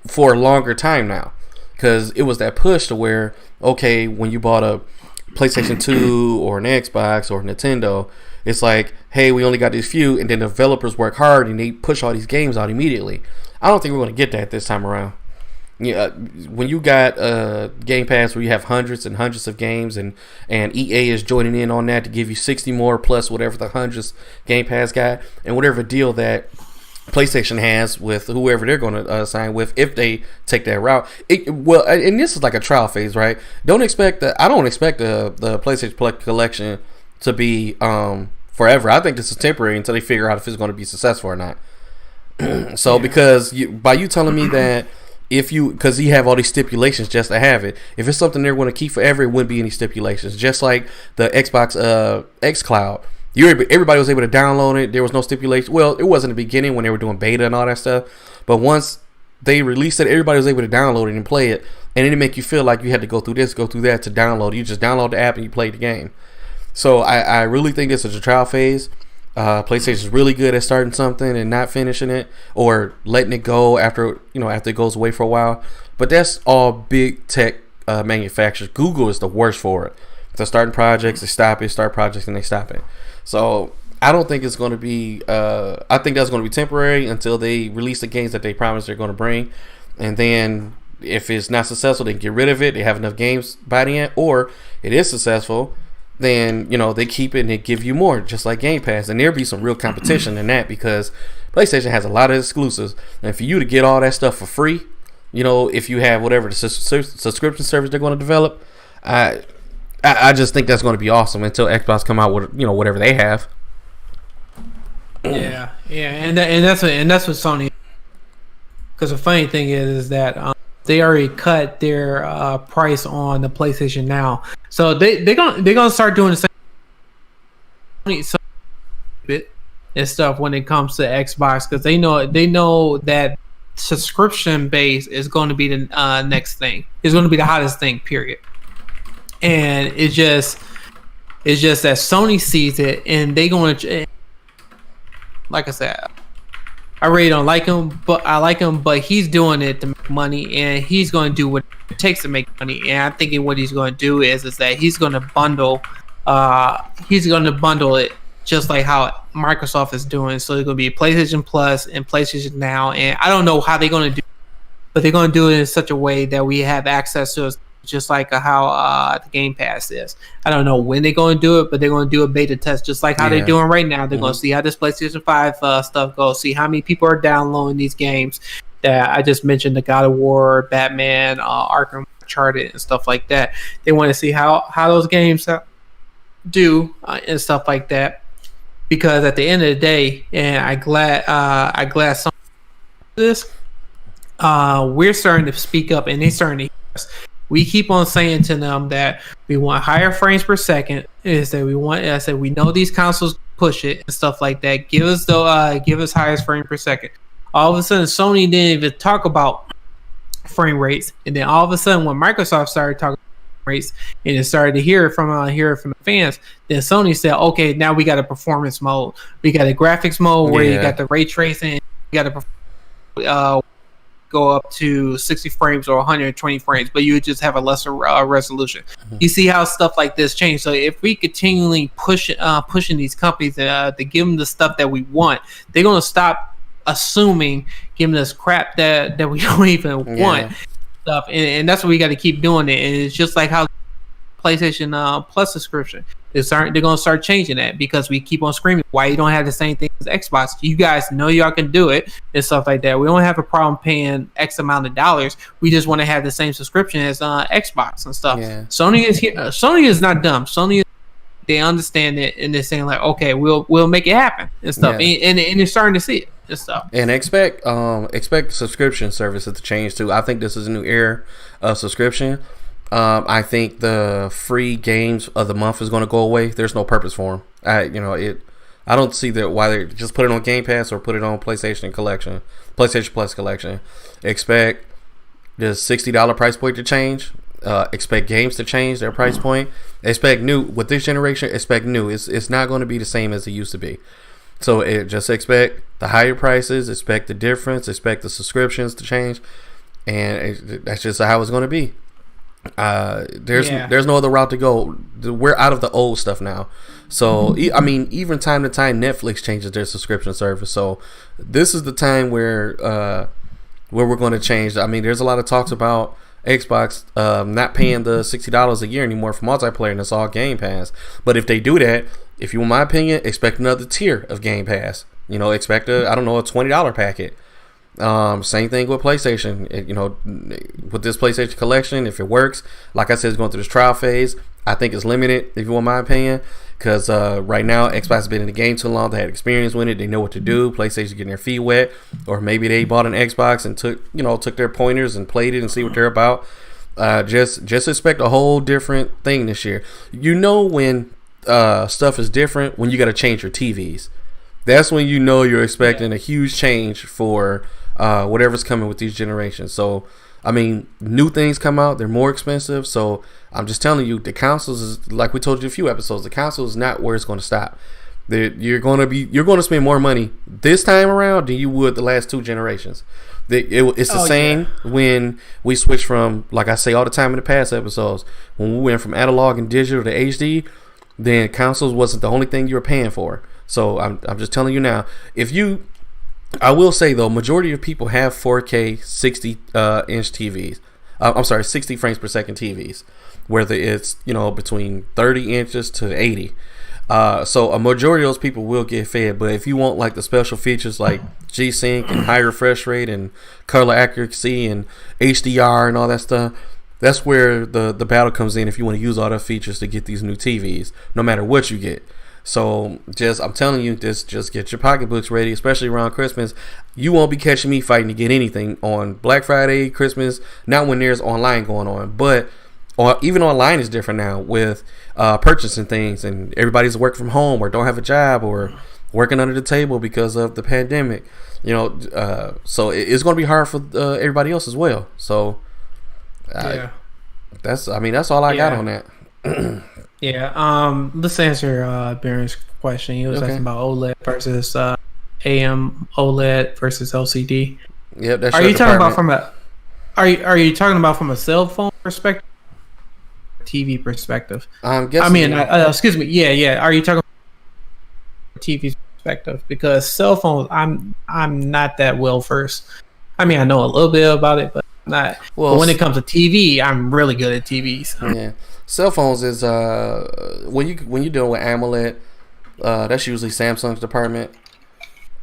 for a longer time now, because it was that push to where, okay, when you bought a PlayStation 2 or an Xbox or Nintendo, it's like, hey, we only got these few, and then developers work hard and they push all these games out immediately. I don't think we're going to get that this time around. Yeah, when you got Game Pass where you have hundreds and hundreds of games, and EA is joining in on that to give you 60 more plus whatever the hundreds Game Pass got, and whatever deal that PlayStation has with whoever they're going to sign with, if they take that route. Well, and this is like a trial phase, right? I don't expect the PlayStation Plus collection to be forever. I think this is temporary until they figure out if it's going to be successful or not. So because by you telling me that, because you have all these stipulations just to have it, if it's something they're going to keep forever, it wouldn't be any stipulations. Just like the Xbox xCloud, everybody was able to download it. There was no stipulation. Well, it was in the beginning when they were doing beta and all that stuff, but once they released it, everybody was able to download it and play it, and it didn't make you feel like you had to go through this, go through that to download. You just download the app and you play the game. So I really think this is a trial phase. PlayStation is really good at starting something and not finishing it, or letting it go after it goes away for a while. But that's all big tech manufacturers. Google is the worst for it. They're starting projects, they stop it. Start projects and they stop it. So I don't think it's going to be. I think that's going to be temporary until they release the games that they promised they're going to bring, and then if it's not successful, they get rid of it. They have enough games by the end, or it is successful, then they keep it and they give you more, just like Game Pass. And there'll be some real competition in that because PlayStation has a lot of exclusives, and for you to get all that stuff for free, if you have whatever the subscription service they're going to develop, I just think that's going to be awesome until Xbox come out with whatever they have. Yeah, and that's what Sony. Because the funny thing is that they already cut their price on the PlayStation Now, so they're gonna start doing the same bit and stuff when it comes to Xbox, because they know that subscription base is going to be the next thing. It's going to be the hottest thing, period. And it's just that Sony sees it, and they going to, like I said, I really don't like him, but I like him. But he's doing it to make money, and he's going to do what it takes to make money. And I'm thinking what he's going to do is that he's going to bundle, it just like how Microsoft is doing. So it's going to be PlayStation Plus and PlayStation Now, and I don't know how they're going to do it, but they're going to do it in such a way that we have access to it, just like how the Game Pass is. I don't know when they're going to do it, but they're going to do a beta test, just like how they're doing right now. They're going to see how this PlayStation 5 stuff goes, see how many people are downloading these games that I just mentioned, the God of War, Batman, Arkham, Uncharted, and stuff like that. They want to see how those games do and stuff like that. Because at the end of the day, and I glad some of this, we're starting to speak up, and they're starting to hear us. We keep on saying to them that we want higher frames per second. I said we know these consoles push it and stuff like that. Give us highest frame per second. All of a sudden, Sony didn't even talk about frame rates, and then all of a sudden, when Microsoft started talking about rates, and it started to hear it from the fans, then Sony said, "Okay, now we got a performance mode. We got a graphics mode where you got the ray tracing. You got to go up to 60 frames or 120 frames, but you would just have a lesser resolution." You see how stuff like this change. So if we continually pushing these companies to give them the stuff that we want, they're gonna stop assuming giving us crap that we don't even want stuff, and that's what we got to keep doing it. And it's just like how PlayStation Plus subscription. They're going to start changing that because we keep on screaming why you don't have the same thing as Xbox. You guys know y'all can do it and stuff like that. We don't have a problem paying X amount of dollars. We just want to have the same subscription as Xbox and stuff. Yeah. Sony is here. Sony is not dumb. They understand it, and they're saying like, okay, we'll make it happen and stuff. Yeah. And they're starting to see it and stuff. And expect subscription services to change too. I think this is a new era of subscription. I think the free games of the month is going to go away. There's no purpose for them. I don't see that why they just put it on Game Pass or put it on PlayStation Plus collection. Expect the $60 price point to change. Expect games to change their price point. Expect new with this generation. Expect new. It's not going to be the same as it used to be. So just expect the higher prices. Expect the difference. Expect the subscriptions to change, and that's just how it's going to be. There's no other route to go. We're out of the old stuff now. So I mean, even time to time, Netflix changes their subscription service. So this is the time where we're going to change. I mean, there's a lot of talks about Xbox not paying the $60 a year anymore for multiplayer, and it's all Game Pass. But if they do that, if you want my opinion, expect another tier of Game Pass. Expect a $20 packet. Same thing with PlayStation. With this PlayStation collection, if it works, like I said, it's going through this trial phase. I think it's limited, if you want my opinion, because right now Xbox has been in the game too long. They had experience with it. They know what to do. PlayStation getting their feet wet, or maybe they bought an Xbox and took their pointers and played it and see what they're about. Just expect a whole different thing this year. When stuff is different, when you got to change your TVs. That's when you're expecting a huge change for whatever's coming with these generations. So, I mean, new things come out, they're more expensive. So, I'm just telling you, the consoles is, like we told you a few episodes, the console is not where it's going to stop. You're going to spend more money this time around than you would the last two generations. It's the same when we switch from, like I say all the time in the past episodes, when we went from analog and digital to HD, then consoles wasn't the only thing you were paying for. So I'm just telling you now. I will say though, majority of people have 4K 60 inch TVs. I'm sorry, 60 frames per second TVs, whether it's between 30 inches to 80. So a majority of those people will get fed. But if you want like the special features like G-Sync and high refresh rate and color accuracy and HDR and all that stuff, that's where the battle comes in. If you want to use all the features to get these new TVs, no matter what you get. So I'm telling you, just get your pocketbooks ready, especially around Christmas. You won't be catching me fighting to get anything on Black Friday, Christmas, not when there's online going on. But even online is different now with purchasing things, and everybody's working from home or don't have a job or working under the table because of the pandemic. So it's going to be hard for everybody else as well. So that's all I got on that. Yeah. Let's answer Baron's question. He was asking about OLED versus AM OLED versus LCD. Yep. That's Are you talking about from a cell phone perspective, TV perspective? I'm guessing. Excuse me. Yeah. Are you talking about TV perspective? Because cell phones, I'm not that well versed. I mean, I know a little bit about it, but not. Well, but when it comes to TV, I'm really good at TVs. Yeah. Cell phones is when you're dealing with AMOLED, that's usually Samsung's department.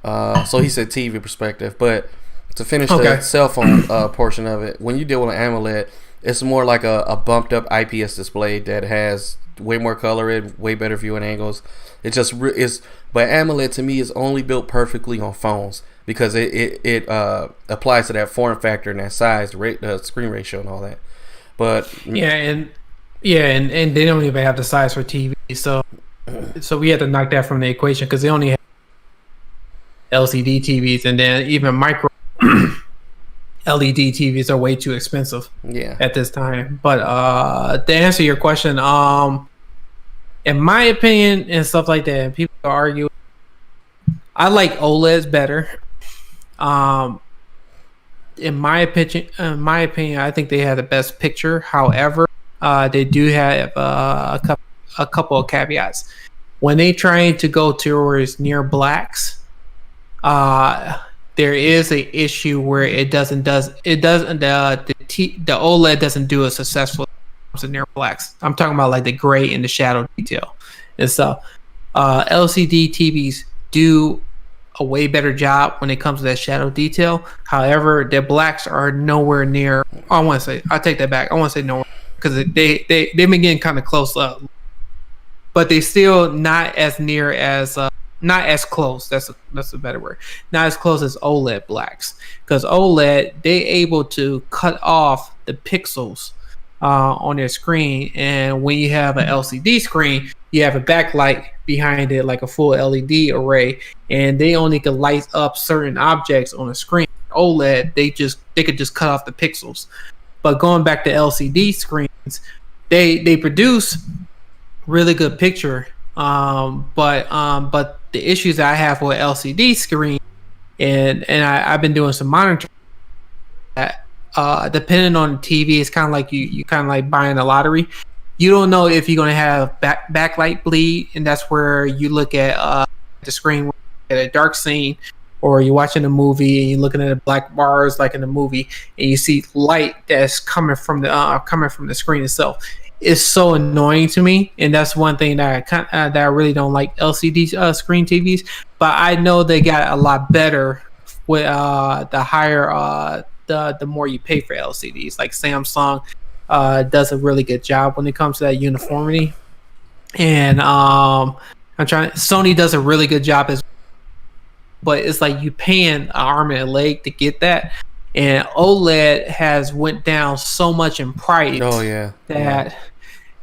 So he said TV perspective, but to finish the cell phone portion of it, when you deal with an AMOLED, it's more like a bumped up IPS display that has way more color and way better viewing angles. It just is, but AMOLED to me is only built perfectly on phones because it applies to that form factor and that size, screen ratio and all that. But and they don't even have the size for TV, so we had to knock that from the equation because they only have LCD TVs, and then even micro LED TVs are way too expensive. At this time. But to answer your question, in my opinion and stuff like that, people argue. I like OLEDs better. In my opinion, I think they have the best picture. However, they do have a couple of caveats. When they trying to go towards near blacks, there is a issue where the OLED doesn't do as successful as near blacks. I'm talking about like the gray and the shadow detail and stuff. LCD TVs do a way better job when it comes to that shadow detail. However, the blacks are nowhere near. I take that back. I want to say nowhere because they've been getting kind of close up, but they still not as near as. Not as close. That's a better word. Not as close as OLED blacks, because OLED they able to cut off the pixels on their screen, and when you have an LCD screen, you have a backlight behind it like a full LED array, and they only can light up certain objects on a screen. OLED they could just cut off the pixels. But going back to LCD screens, they produce really good picture. But the issues that I have with LCD screen, and I've been doing some monitoring. Depending on the TV, it's kind of like you kind of like buying a lottery. You don't know if you're gonna have backlight bleed, and that's where you look at the screen at a dark scene, or you're watching a movie and you're looking at the black bars like in the movie, and you see light that's coming from the screen itself. It's so annoying to me, and that's one thing that I really don't like LCD screen TVs. But I know they got a lot better with the higher the more you pay for LCDs. Like Samsung does a really good job when it comes to that uniformity, and Sony does a really good job as. But it's like you paying an arm and a leg to get that. And OLED has went down so much in price.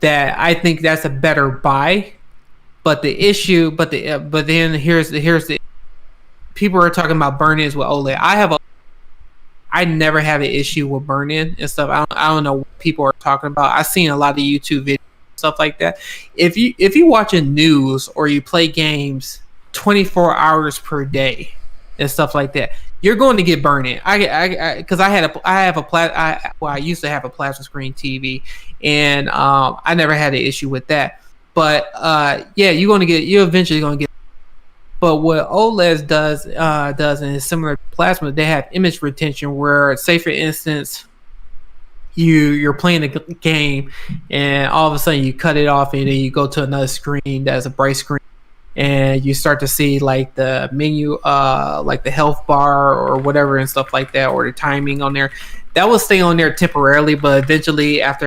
That I think that's a better buy. But the issue, but then here's the people are talking about burn-ins with OLED. I never have an issue with burn-in and stuff. I don't know what people are talking about. I've seen a lot of YouTube videos stuff like that. If you watching news or you play games 24 hours per day and stuff like that, you're going to get burned in. I used to have a plasma screen TV, and I never had an issue with that. But you're eventually going to get But what OLED does and is similar to plasma, they have image retention where, say for instance, you're playing a game and all of a sudden you cut it off and then you go to another screen that's a bright screen and you start to see like the menu, like the health bar or whatever and stuff like that, or the timing on there. That will stay on there temporarily, but eventually, after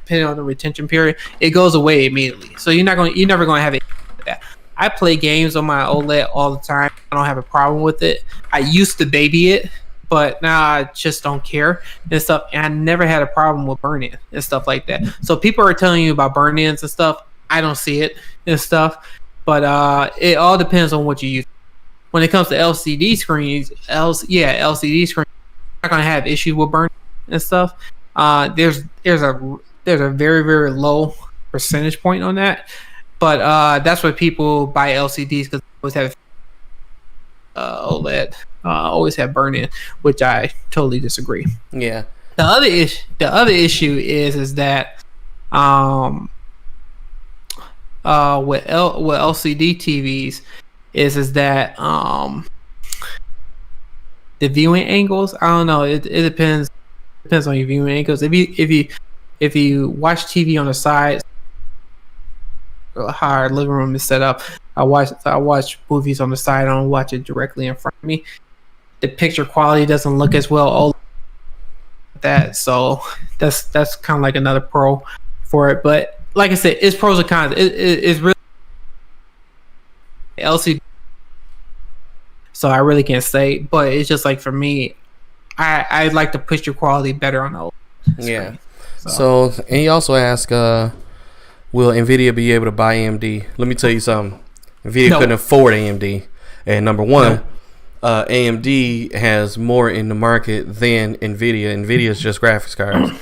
depending on the retention period, it goes away immediately. So you're never going to have it like that. I play games on my OLED all the time. I don't have a problem with it. I used to baby it, but now I just don't care and stuff. And I never had a problem with burn-in and stuff like that. So people are telling you about burn-ins and stuff. I don't see it and stuff. But it all depends on what you use. When it comes to LCD screens, LCD screens, you're not going to have issues with burn and stuff. There's a very, very low percentage point on that. But that's what people buy LCDs, because they always have OLED, always have burn-in, which I totally disagree. Yeah. The other issue is that with LCD TVs is that the viewing angles. I don't know. It depends on your viewing angles. If you watch TV on the side, how our living room is set up, I watch movies on the side. I don't watch it directly in front of me. The picture quality doesn't look as well that, so that's kind of like another pro for it. But like I said, it's pros and cons. It's really LCD, so I really can't say. But it's just like, for me, I like the picture quality better on the OLED screen. Yeah. So and he also asked, will NVIDIA be able to buy AMD? Let me tell you something. NVIDIA couldn't afford AMD. And number one, AMD has more in the market than NVIDIA. NVIDIA is just graphics cards.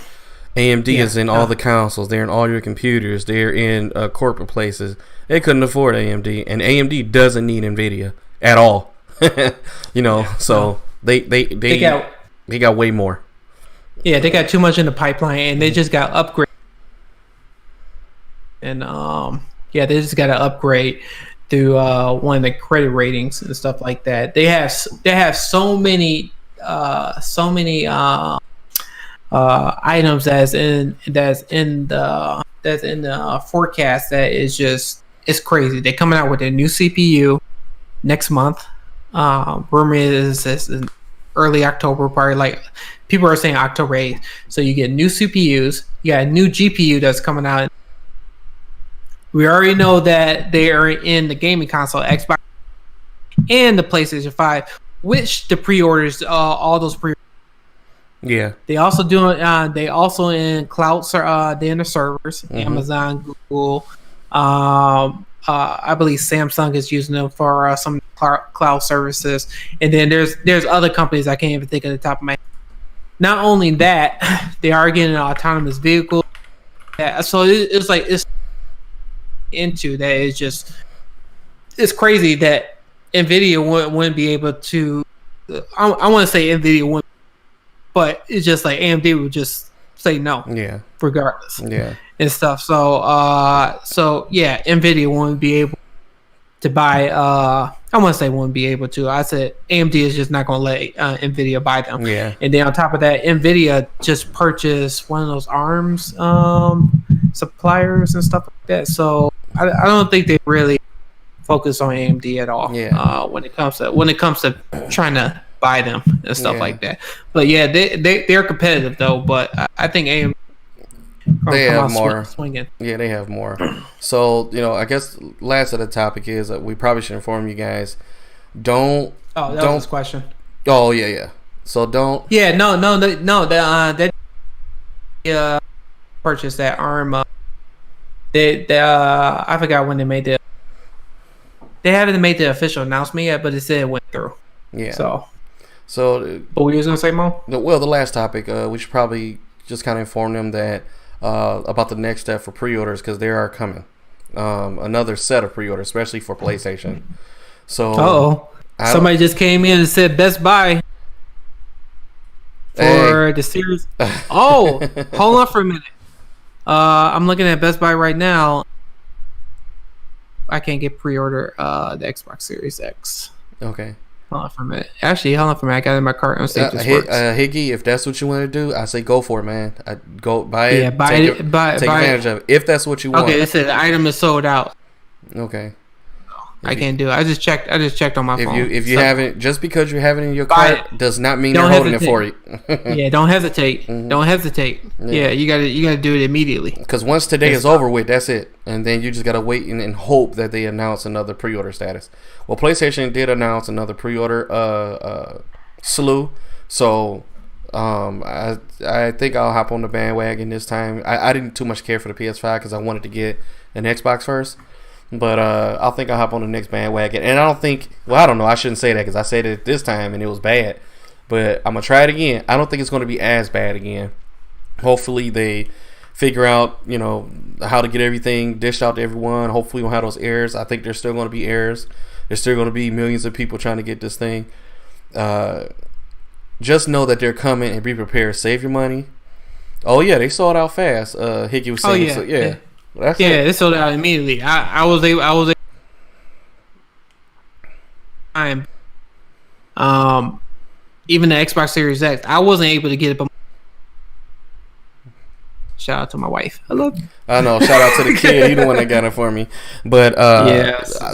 AMD is in all the consoles. They're in all your computers. They're in corporate places. They couldn't afford AMD. And AMD doesn't need NVIDIA at all. So they got way more. Yeah, they got too much in the pipeline, and they just got upgraded. And they just got to upgrade through one of the credit ratings and stuff like that. They have so many items that's in the forecast that is just, it's crazy. They're coming out with a new CPU next month. Rumor is in early October, probably, like people are saying October 8th. So you get new CPUs, you got a new GPU that's coming out. We already know that they are in the gaming console, Xbox, and the PlayStation 5, which the pre-orders, all those pre. Yeah. They also doing. They also in cloud. They in the servers. Mm-hmm. Amazon, Google. I believe Samsung is using them for some cloud services, and then there's other companies I can't even think of the top of my head. Not only that, they are getting an autonomous vehicle. Yeah, so it's like it's into that. It's crazy that NVIDIA wouldn't be able to. I want to say NVIDIA wouldn't, but it's just like AMD would just say no. Yeah. Regardless. Yeah. And stuff. So NVIDIA won't be able to buy. I want to say won't be able to. I said AMD is just not going to let NVIDIA buy them. Yeah. And then on top of that, NVIDIA just purchased one of those ARMS suppliers and stuff like that. So I don't think they really focus on AMD at all. Yeah. When it comes to trying to buy them and stuff like that. But yeah, they're competitive though. But I think AMD. They have more. Swinging. Yeah, they have more. So, I guess last of the topic is that we probably should inform you guys. Don't. Oh, that was a question. Oh, yeah. So don't. Yeah, no. That purchased that ARM. I forgot when they made the. They haven't made the official announcement yet, but it said it went through. Yeah. So. What were you gonna say, Mo? Well, the last topic, we should probably just kind of inform them that. About the next step for pre-orders, because they are coming. Another set of pre-orders, especially for PlayStation. So, somebody just came in and said Best Buy for the series. Hold on for a minute. I'm looking at Best Buy right now. pre-order the Xbox Series X. Okay. Hold on for a minute. Actually, hold on for a minute. I got it in my cart. Let's see if this works. Higgy, if that's what you want to do, I say go for it, man. Go buy it. Yeah, take advantage of it. If that's what you want. Okay, it said the item is sold out. Okay. I can't do it. I just checked on my phone. If you haven't, just because you have it in your cart does not mean they're holding it for you. Yeah, don't hesitate. Don't hesitate. Yeah, you gotta do it immediately. Because once today is over with, that's it, and then you just gotta wait and hope that they announce another pre-order status. Well, PlayStation did announce another pre-order slew, so I think I'll hop on the bandwagon this time. I didn't too much care for the PS5 because I wanted to get an Xbox first. But I think I'll hop on the next bandwagon. And I don't know. I shouldn't say that because I said it this time and it was bad. But I'm going to try it again. I don't think it's going to be as bad again. Hopefully they figure out, how to get everything dished out to everyone. Hopefully we don't have those errors. I think there's still going to be errors. There's still going to be millions of people trying to get this thing. Just know that they're coming and be prepared. Save your money. Oh, yeah. They sold out fast. Hickey was saying. Oh, yeah. So, it sold out immediately. I was able even the Xbox Series X, I wasn't able to get it, but shout out to my wife. Hello. I know, shout out to the kid. He the one that got it for me. But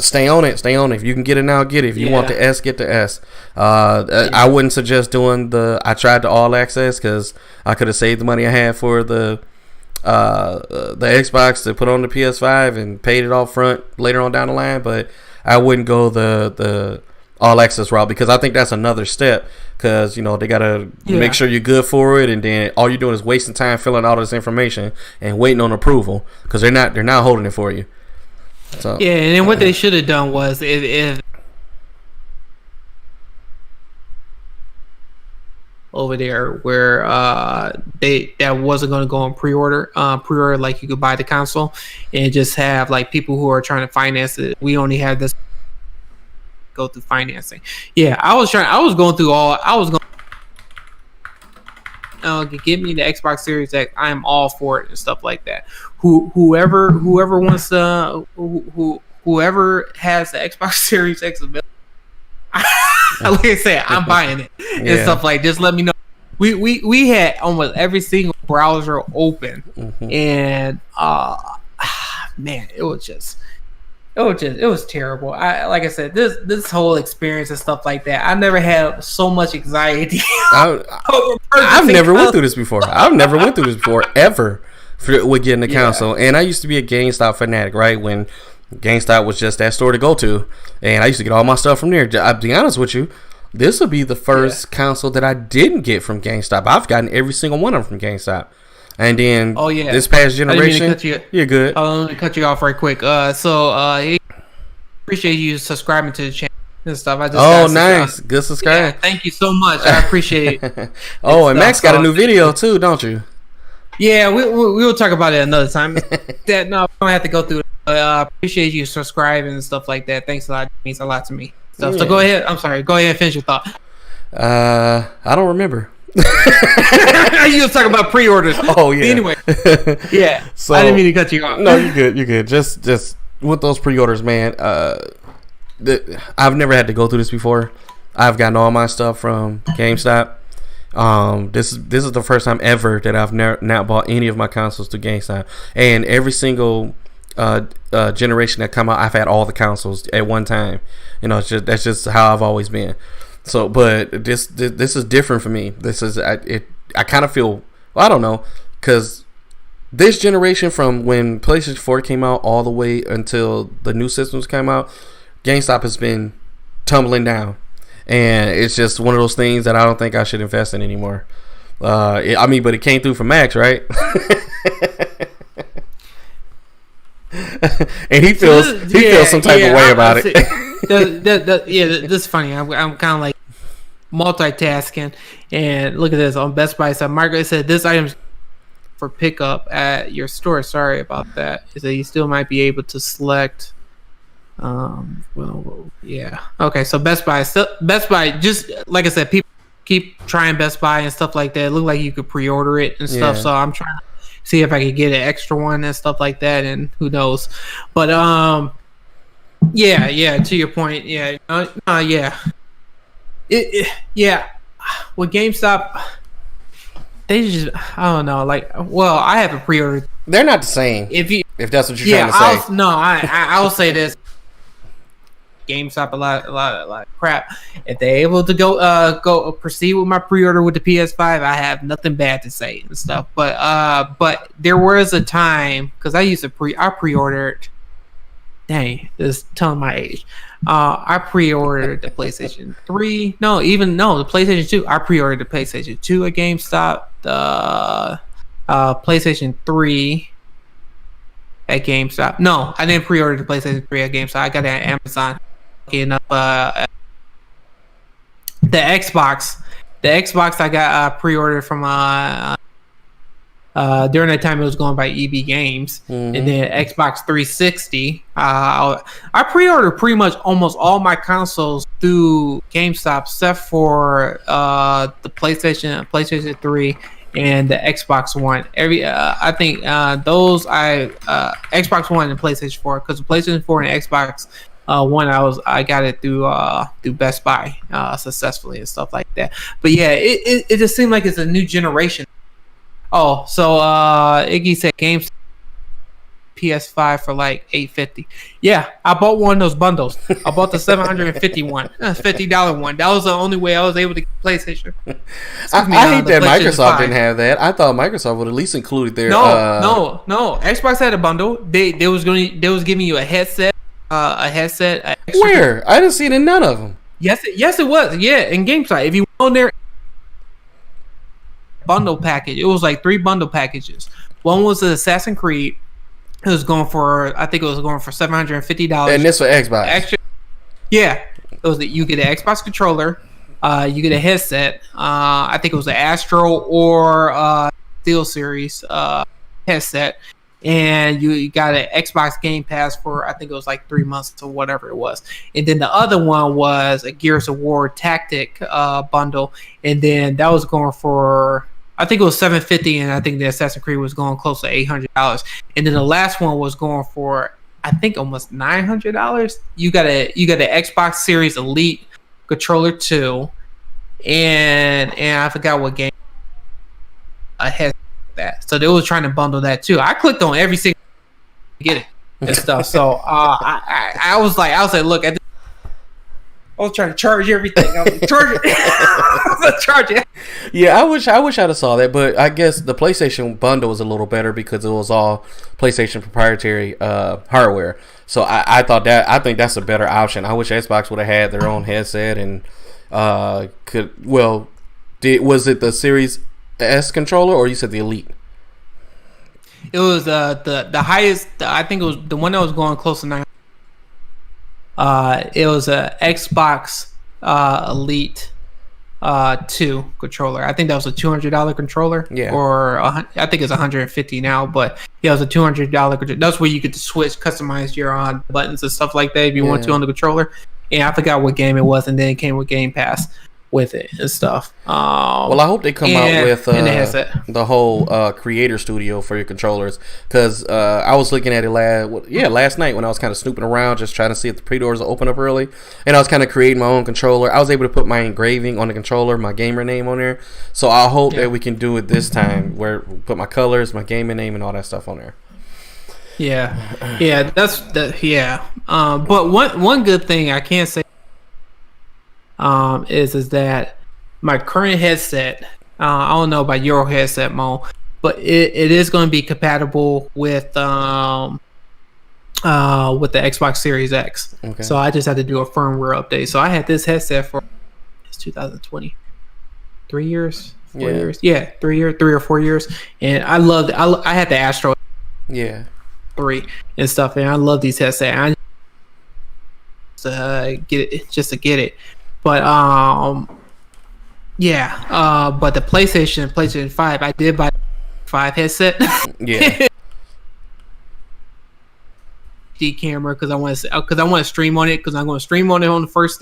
stay on it. If you can get it now, get it. If you want the S, get the S. I wouldn't suggest doing I tried the all access because I could have saved the money I had for the Xbox to put on the PS5 and paid it all front later on down the line, but I wouldn't go the all access route because I think that's another step because they gotta make sure you're good for it, and then all you're doing is wasting time filling out all this information and waiting on approval because they're not holding it for you. So and then what they should have done was if over there where that wasn't going to go on pre-order like you could buy the console and just have like people who are trying to finance it. We only have this go through financing. I was going give me the Xbox Series X. I'm all for it and stuff like that. Whoever wants whoever has the Xbox Series X available, like I said, I'm buying it and stuff like. Just let me know. We had almost every single browser open, and man, it was terrible. Like I said, this whole experience and stuff like that. I never had so much anxiety. I've never went through this before. Ever with getting the console. And I used to be a GameStop fanatic, right? When GameStop was just that store to go to, and I used to get all my stuff from there. I'll be honest with you, this will be the first console that I didn't get from GameStop. I've gotten every single one of them from GameStop. And then this past generation, you're good. Let me cut you off right quick. So appreciate you subscribing to the channel and stuff. Nice, good subscribe. Yeah, thank you so much. I appreciate it. And Max got a new video too, don't you? Yeah, we will talk about it another time. We don't have to go through it. Appreciate you subscribing and stuff like that. Thanks a lot. It means a lot to me. So go ahead. I'm sorry. Go ahead and finish your thought. I don't remember. You was talking about pre-orders. Oh yeah. Anyway, So I didn't mean to cut you off. No, you're good. You're good. Just with those pre-orders, man. I've never had to go through this before. I've gotten all my stuff from GameStop. This is the first time ever that I've not bought any of my consoles to GameStop, and every single generation that come out, I've had all the consoles at one time. That's just how I've always been. So, but this is different for me. This is I kind of feel, I don't know, because this generation from when PlayStation 4 came out all the way until the new systems came out, GameStop has been tumbling down, and it's just one of those things that I don't think I should invest in anymore. But it came through for Max, right? And he feels some type of way about it. This is funny. I'm kind of like multitasking, and look at this on Best Buy. So Margaret said this item's for pickup at your store. Sorry about that. So you still might be able to select. Okay. So Best Buy, just like I said, people keep trying Best Buy and stuff like that. It looked like you could pre-order it and stuff. So I'm trying to see if I could get an extra one and stuff like that, and who knows. But Yeah. To your point, yeah, yeah. Yeah. With GameStop, they just, I don't know. Like, well, I have a pre-order. They're not the same. If that's what you're trying to say. I'll say this. GameStop a lot of crap. If they're able to go proceed with my pre-order with the PS5, I have nothing bad to say and stuff. But there was a time because I pre-ordered. Dang, this is telling my age. I pre-ordered the PlayStation 3. The PlayStation 2. I pre-ordered the PlayStation 2 at GameStop. The PlayStation 3 at GameStop. No, I didn't pre-order the PlayStation 3 at GameStop. I got it at Amazon. Okay, enough. The Xbox I got pre-ordered from during that time it was going by EB Games, and then Xbox 360. I pre-ordered pretty much almost all my consoles through GameStop, except for the PlayStation 3 and the Xbox One. I think those Xbox One and PlayStation 4, because the PlayStation 4 and Xbox One I got it through Best Buy successfully and stuff like that. But yeah, it just seemed like it's a new generation. Oh, so Iggy said games PS5 for like $850. Yeah, I bought one of those bundles. I bought the $750 one, $50 one. That was the only way I was able to get PlayStation. I hate that Microsoft didn't have that. I thought Microsoft would at least include their. No. Xbox had a bundle. They was giving you a headset. Where? I didn't see it in none of them. Yes, it was. Yeah, in GameStop. If you went on there. Bundle package. It was like 3 bundle packages. One was the Assassin's Creed. I think it was going for $750. And this for Xbox. Extra, yeah. It was you get an Xbox controller, you get a headset. I think it was the Astro or Steel Series headset, and you got an Xbox Game Pass for I think it was like 3 months or whatever it was. And then the other one was a Gears of War Tactic bundle, and then that was going for I think it was $750, and I think the Assassin's Creed was going close to $800. And then the last one was going for I think almost $900. You got an Xbox Series Elite controller too, and I forgot what game had that. So they were trying to bundle that too. I clicked on every single get it and stuff. So I was like, look at. I was trying to charge everything. I was like, charge it. Yeah, I wish I'd have saw that, but I guess the PlayStation bundle was a little better because it was all PlayStation proprietary hardware. So I think that's a better option. I wish Xbox would have had their own headset and was it the Series S controller or you said the Elite? It was the highest. I think it was the one that was going close to 9. It was a Xbox Elite 2 controller. I think that was a $200 controller. Yeah. Or I think it's $150 now, but yeah, it was a $200 controller. That's where you could switch, customize your buttons and stuff like that if you want to on the controller. And I forgot what game it was, and then it came with Game Pass with it and stuff. Well, I hope they come out with the whole creator studio for your controllers, because I was looking at it last night when I was kind of snooping around just trying to see if the pre-orders will open up early, and I was kind of creating my own controller. I was able to put my engraving on the controller, my gamer name on there, so I hope that we can do it this time where we put my colors, my gaming name, and all that stuff on there. Yeah, but one good thing I can say is that my current headset, I don't know about your headset, Mo, but it is going to be compatible with the Xbox Series X. Okay. So I just had to do a firmware update. So I had this headset for 2020, 3 years, 4 years, 3 or 4 years, and I loved it. I had the Astro 3 and stuff, and I love these headsets. Just to get it. But but the PlayStation 5, I did buy the 5 headset. HD camera because I want to stream on it because I'm going to stream on it on the first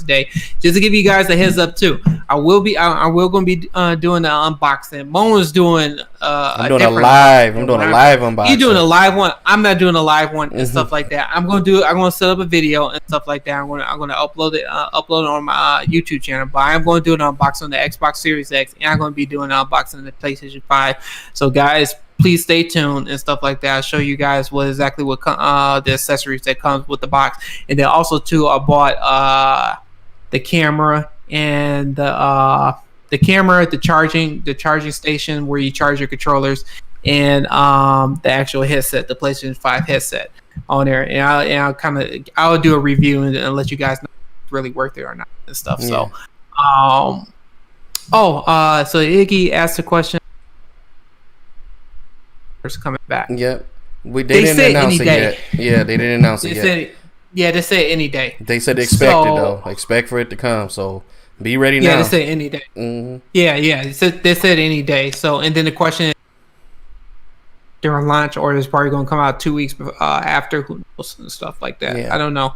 day. Just to give you guys a heads up too, I will going to be doing the unboxing. Mona's doing I'm doing a live unboxing. You're doing a live one. I'm not doing a live one and stuff like that. I'm going to set up a video and stuff like that. I'm going to upload it on my YouTube channel. But I'm going to do an unboxing on the Xbox Series X, and I'm going to be doing an unboxing on the PlayStation 5. So guys, please stay tuned and stuff like that. I'll show you guys what the accessories that comes with the box. And then also too, I bought the camera and the charging station where you charge your controllers, and the actual headset, the PlayStation 5 headset on there. And I'll do a review and let you guys know if it's really worth it or not and stuff. Yeah. So Iggy asked a question. Coming back. Yep. They didn't announce it yet. Yeah, they didn't announce it yet. They said any day. They said expect it though. Expect for it to come. So be ready now. Yeah, they said any day. Mm-hmm. Yeah. They said any day. So, and then the question is during launch, or it's probably going to come out 2 weeks after, who knows, and stuff like that. Yeah. I don't know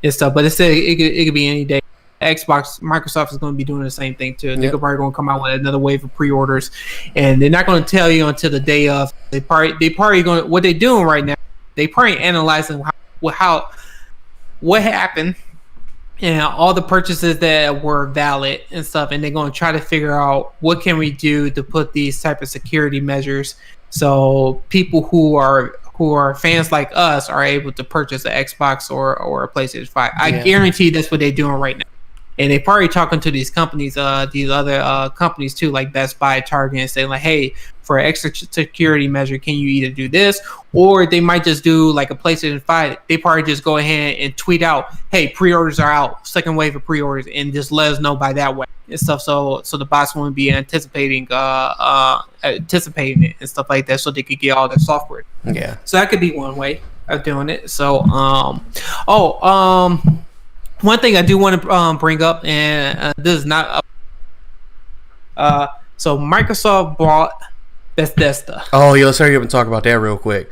and stuff, but it said it could be any day. Microsoft is going to be doing the same thing too. They're probably going to come out with another wave of pre-orders, and they're not going to tell you until the day of. They probably going, what they're doing right now. They probably analyzing what happened and all the purchases that were valid and stuff, and they're going to try to figure out what can we do to put these type of security measures so people who are fans like us are able to purchase an Xbox or a PlayStation 5. I guarantee that's what they're doing right now. And they probably talking to these companies, these other companies too, like Best Buy, Target, and saying like, hey, for an extra security measure, can you either do this, or they might just do like a PlayStation 5. They probably just go ahead and tweet out, hey, pre-orders are out, second wave of pre-orders, and just let us know by that way and stuff. So the bots won't be anticipating it and stuff like that, so they could get all their software. Yeah. So that could be one way of doing it. So one thing I do want to bring up, and this is not so Microsoft bought Bethesda. Oh, yeah, let's hurry up and talk about that real quick.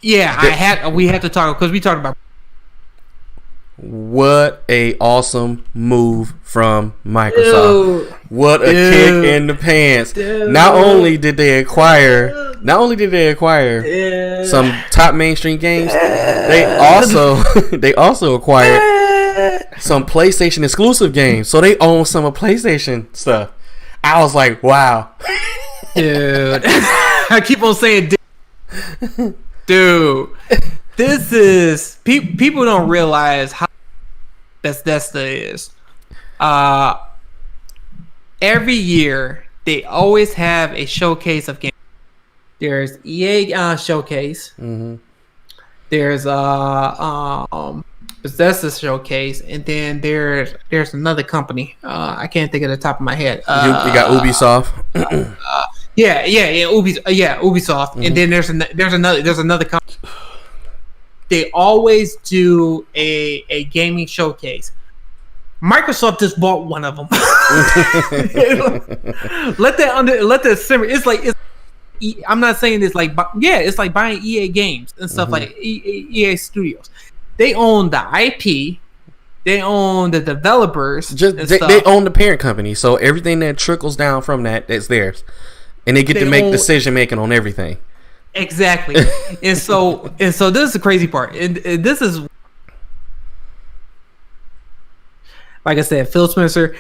Yeah, we had to talk because we talked about. What a awesome move from Microsoft. Dude, what a kick in the pants. Dude. Not only did they acquire some top mainstream games, they also acquired some PlayStation exclusive games. So they own some of PlayStation stuff. I was like, wow. Dude. I keep on saying dude. This is people don't realize how Bethesda is. Every year they always have a showcase of games. There's EA showcase. Mm-hmm. There's Bethesda showcase, and then there's another company. I can't think of the top of my head. You got Ubisoft. Ubisoft. Mm-hmm. And then there's another company. They always do a gaming showcase. Microsoft just bought one of them. let that simmer. I'm not saying it's like, it's like buying EA games and stuff like EA Studios. They own the IP. They own the developers. They own the parent company, so everything that trickles down from that's theirs, and they get to make decision making on everything. Exactly. and so this is the crazy part. And this is, like I said, Phil Spencer,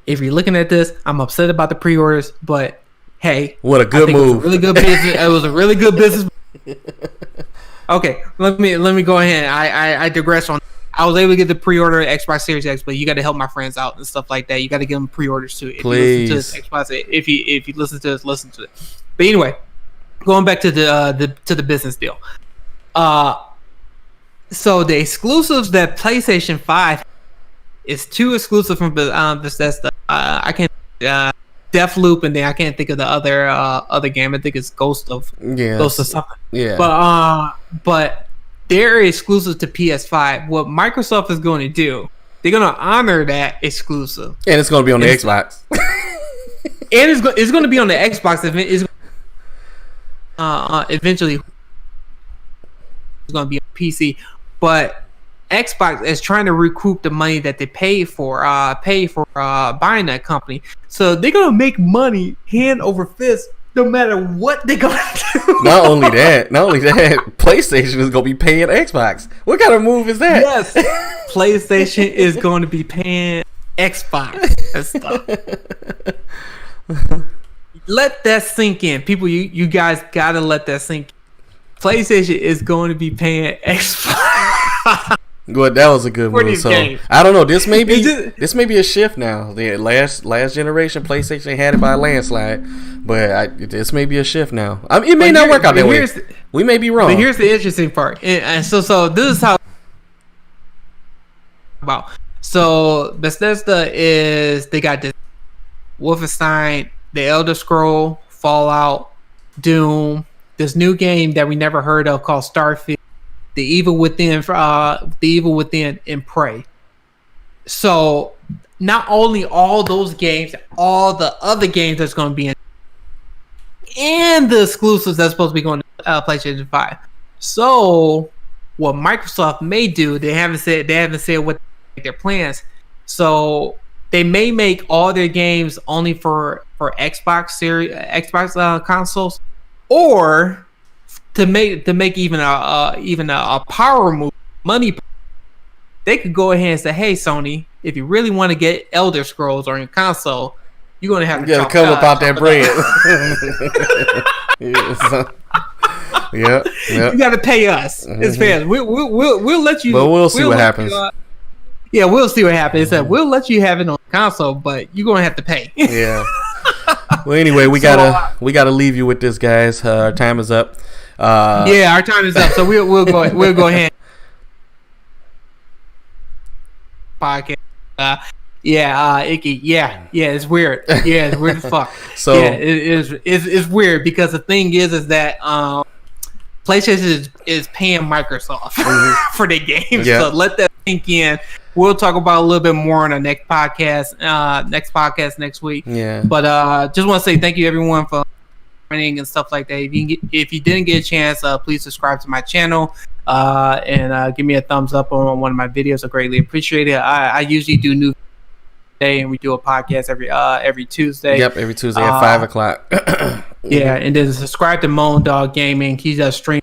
if you're looking at this, I'm upset about the pre-orders, but hey, what a good move. It was a really good business. It was a really good business. Okay, let me go ahead. I digress on. I was able to get the pre-order Xbox Series X, but you got to help my friends out and stuff like that. You got to give them pre-orders too. Please. You listen to this Xbox, if you listen to this, listen to it. But anyway, going back to the business deal. So the exclusives that PlayStation 5 is two exclusive from Bethesda. I can't Deathloop, and then I can't think of the other game. I think it's Ghost of something. Yeah. But they're exclusive to PS5. What Microsoft is going to do, they're going to honor that exclusive, and it's going to be on the Xbox. And it's going to be on the Xbox. Eventually. it's going to be on PC, but Xbox is trying to recoup the money that they paid for buying that company. So they're going to make money hand over fist no matter what they're going to do. Not only that, PlayStation is going to be paying Xbox. What kind of move is that? Yes, PlayStation is going to be paying Xbox and stuff. Let that sink in. People, you guys got to let that sink in. PlayStation is going to be paying Xbox. Good, that was a good move. So I don't know. This may be a shift now. The last generation PlayStation had it by a landslide, but this may be a shift now. I mean, it may not work out that way. We may be wrong. But here's the interesting part, and so this is how. So Bethesda they got this Wolfenstein, the Elder Scroll, Fallout, Doom, this new game that we never heard of called Starfield. The Evil Within, and Prey. So not only all those games, all the other games that's going to be in, and the exclusives that's supposed to be going to PlayStation 5. So what Microsoft may do, they haven't said what their plans. So they may make all their games only for Xbox consoles, or to make even a power move, money, they could go ahead and say, "Hey, Sony, if you really want to get Elder Scrolls on your console, you're gonna have to come up out that bread." Yeah. You got to pay us. It's fair. We'll let you. But we'll see what happens. We'll see what happens. It's we'll let you have it on console, but you're gonna have to pay. Yeah. Well, anyway, we gotta leave you with this, guys. Our time is up. Our time is up. So we'll go ahead. Podcast. Icky. Yeah, it's weird. Yeah, it's weird as fuck. So it's weird because the thing is that PlayStation is paying Microsoft for their games. Yeah. So let that sink in. We'll talk about a little bit more on our next podcast next week. Yeah. But just want to say thank you everyone for and stuff like that. If you didn't get a chance, please subscribe to my channel and give me a thumbs up on one of my videos. I greatly appreciate it. I usually do new day, and we do a podcast every Tuesday. Yep, every Tuesday at 5:00. Yeah, and then subscribe to Moan Dog Gaming. He does stream.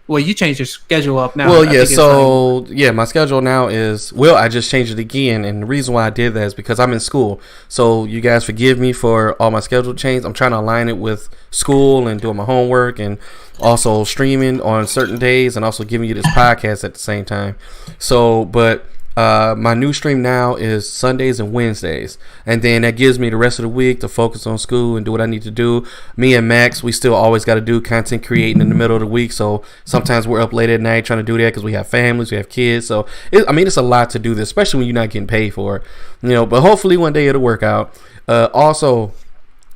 Well, you changed your schedule up now. Well, yeah. So, my schedule now is... Well, I just changed it again, and the reason why I did that is because I'm in school. So, you guys forgive me for all my schedule change. I'm trying to align it with school and doing my homework and also streaming on certain days and also giving you this podcast at the same time. So, but... my new stream now is Sundays and Wednesdays, and then that gives me the rest of the week to focus on school and do what I need to do. Me and Max, we still always got to do content creating in the middle of the week, so sometimes we're up late at night trying to do that because we have families, we have kids. So it's a lot to do this, especially when you're not getting paid for it, but hopefully one day it'll work out. So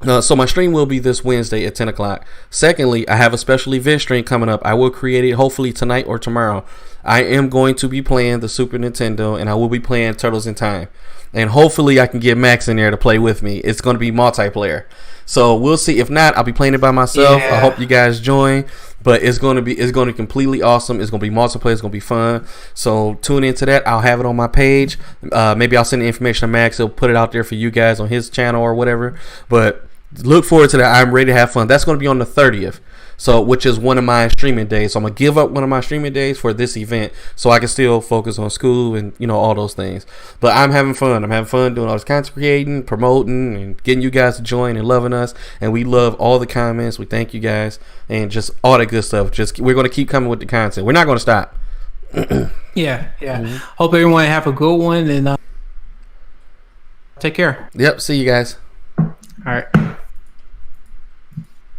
my stream will be this Wednesday at 10 o'clock. Secondly, I have a special event stream coming up. I will create it hopefully tonight or tomorrow. I am going to be playing the Super Nintendo, and I will be playing Turtles in Time. And hopefully I can get Max in there to play with me. It's going to be multiplayer. So we'll see. If not, I'll be playing it by myself. Yeah. I hope you guys join. But it's going to be completely awesome. It's going to be multiplayer. It's going to be fun. So tune into that. I'll have it on my page. Maybe I'll send the information to Max. He'll put it out there for you guys on his channel or whatever. But look forward to that. I'm ready to have fun. That's going to be on the 30th. So, which is one of my streaming days. So I'm going to give up one of my streaming days for this event so I can still focus on school and, all those things. But I'm having fun. I'm having fun doing all this content creating, promoting, and getting you guys to join and loving us. And we love all the comments. We thank you guys and just all that good stuff. We're going to keep coming with the content. We're not going to stop. Yeah. Mm-hmm. Hope everyone have a good one and take care. Yep. See you guys. All right.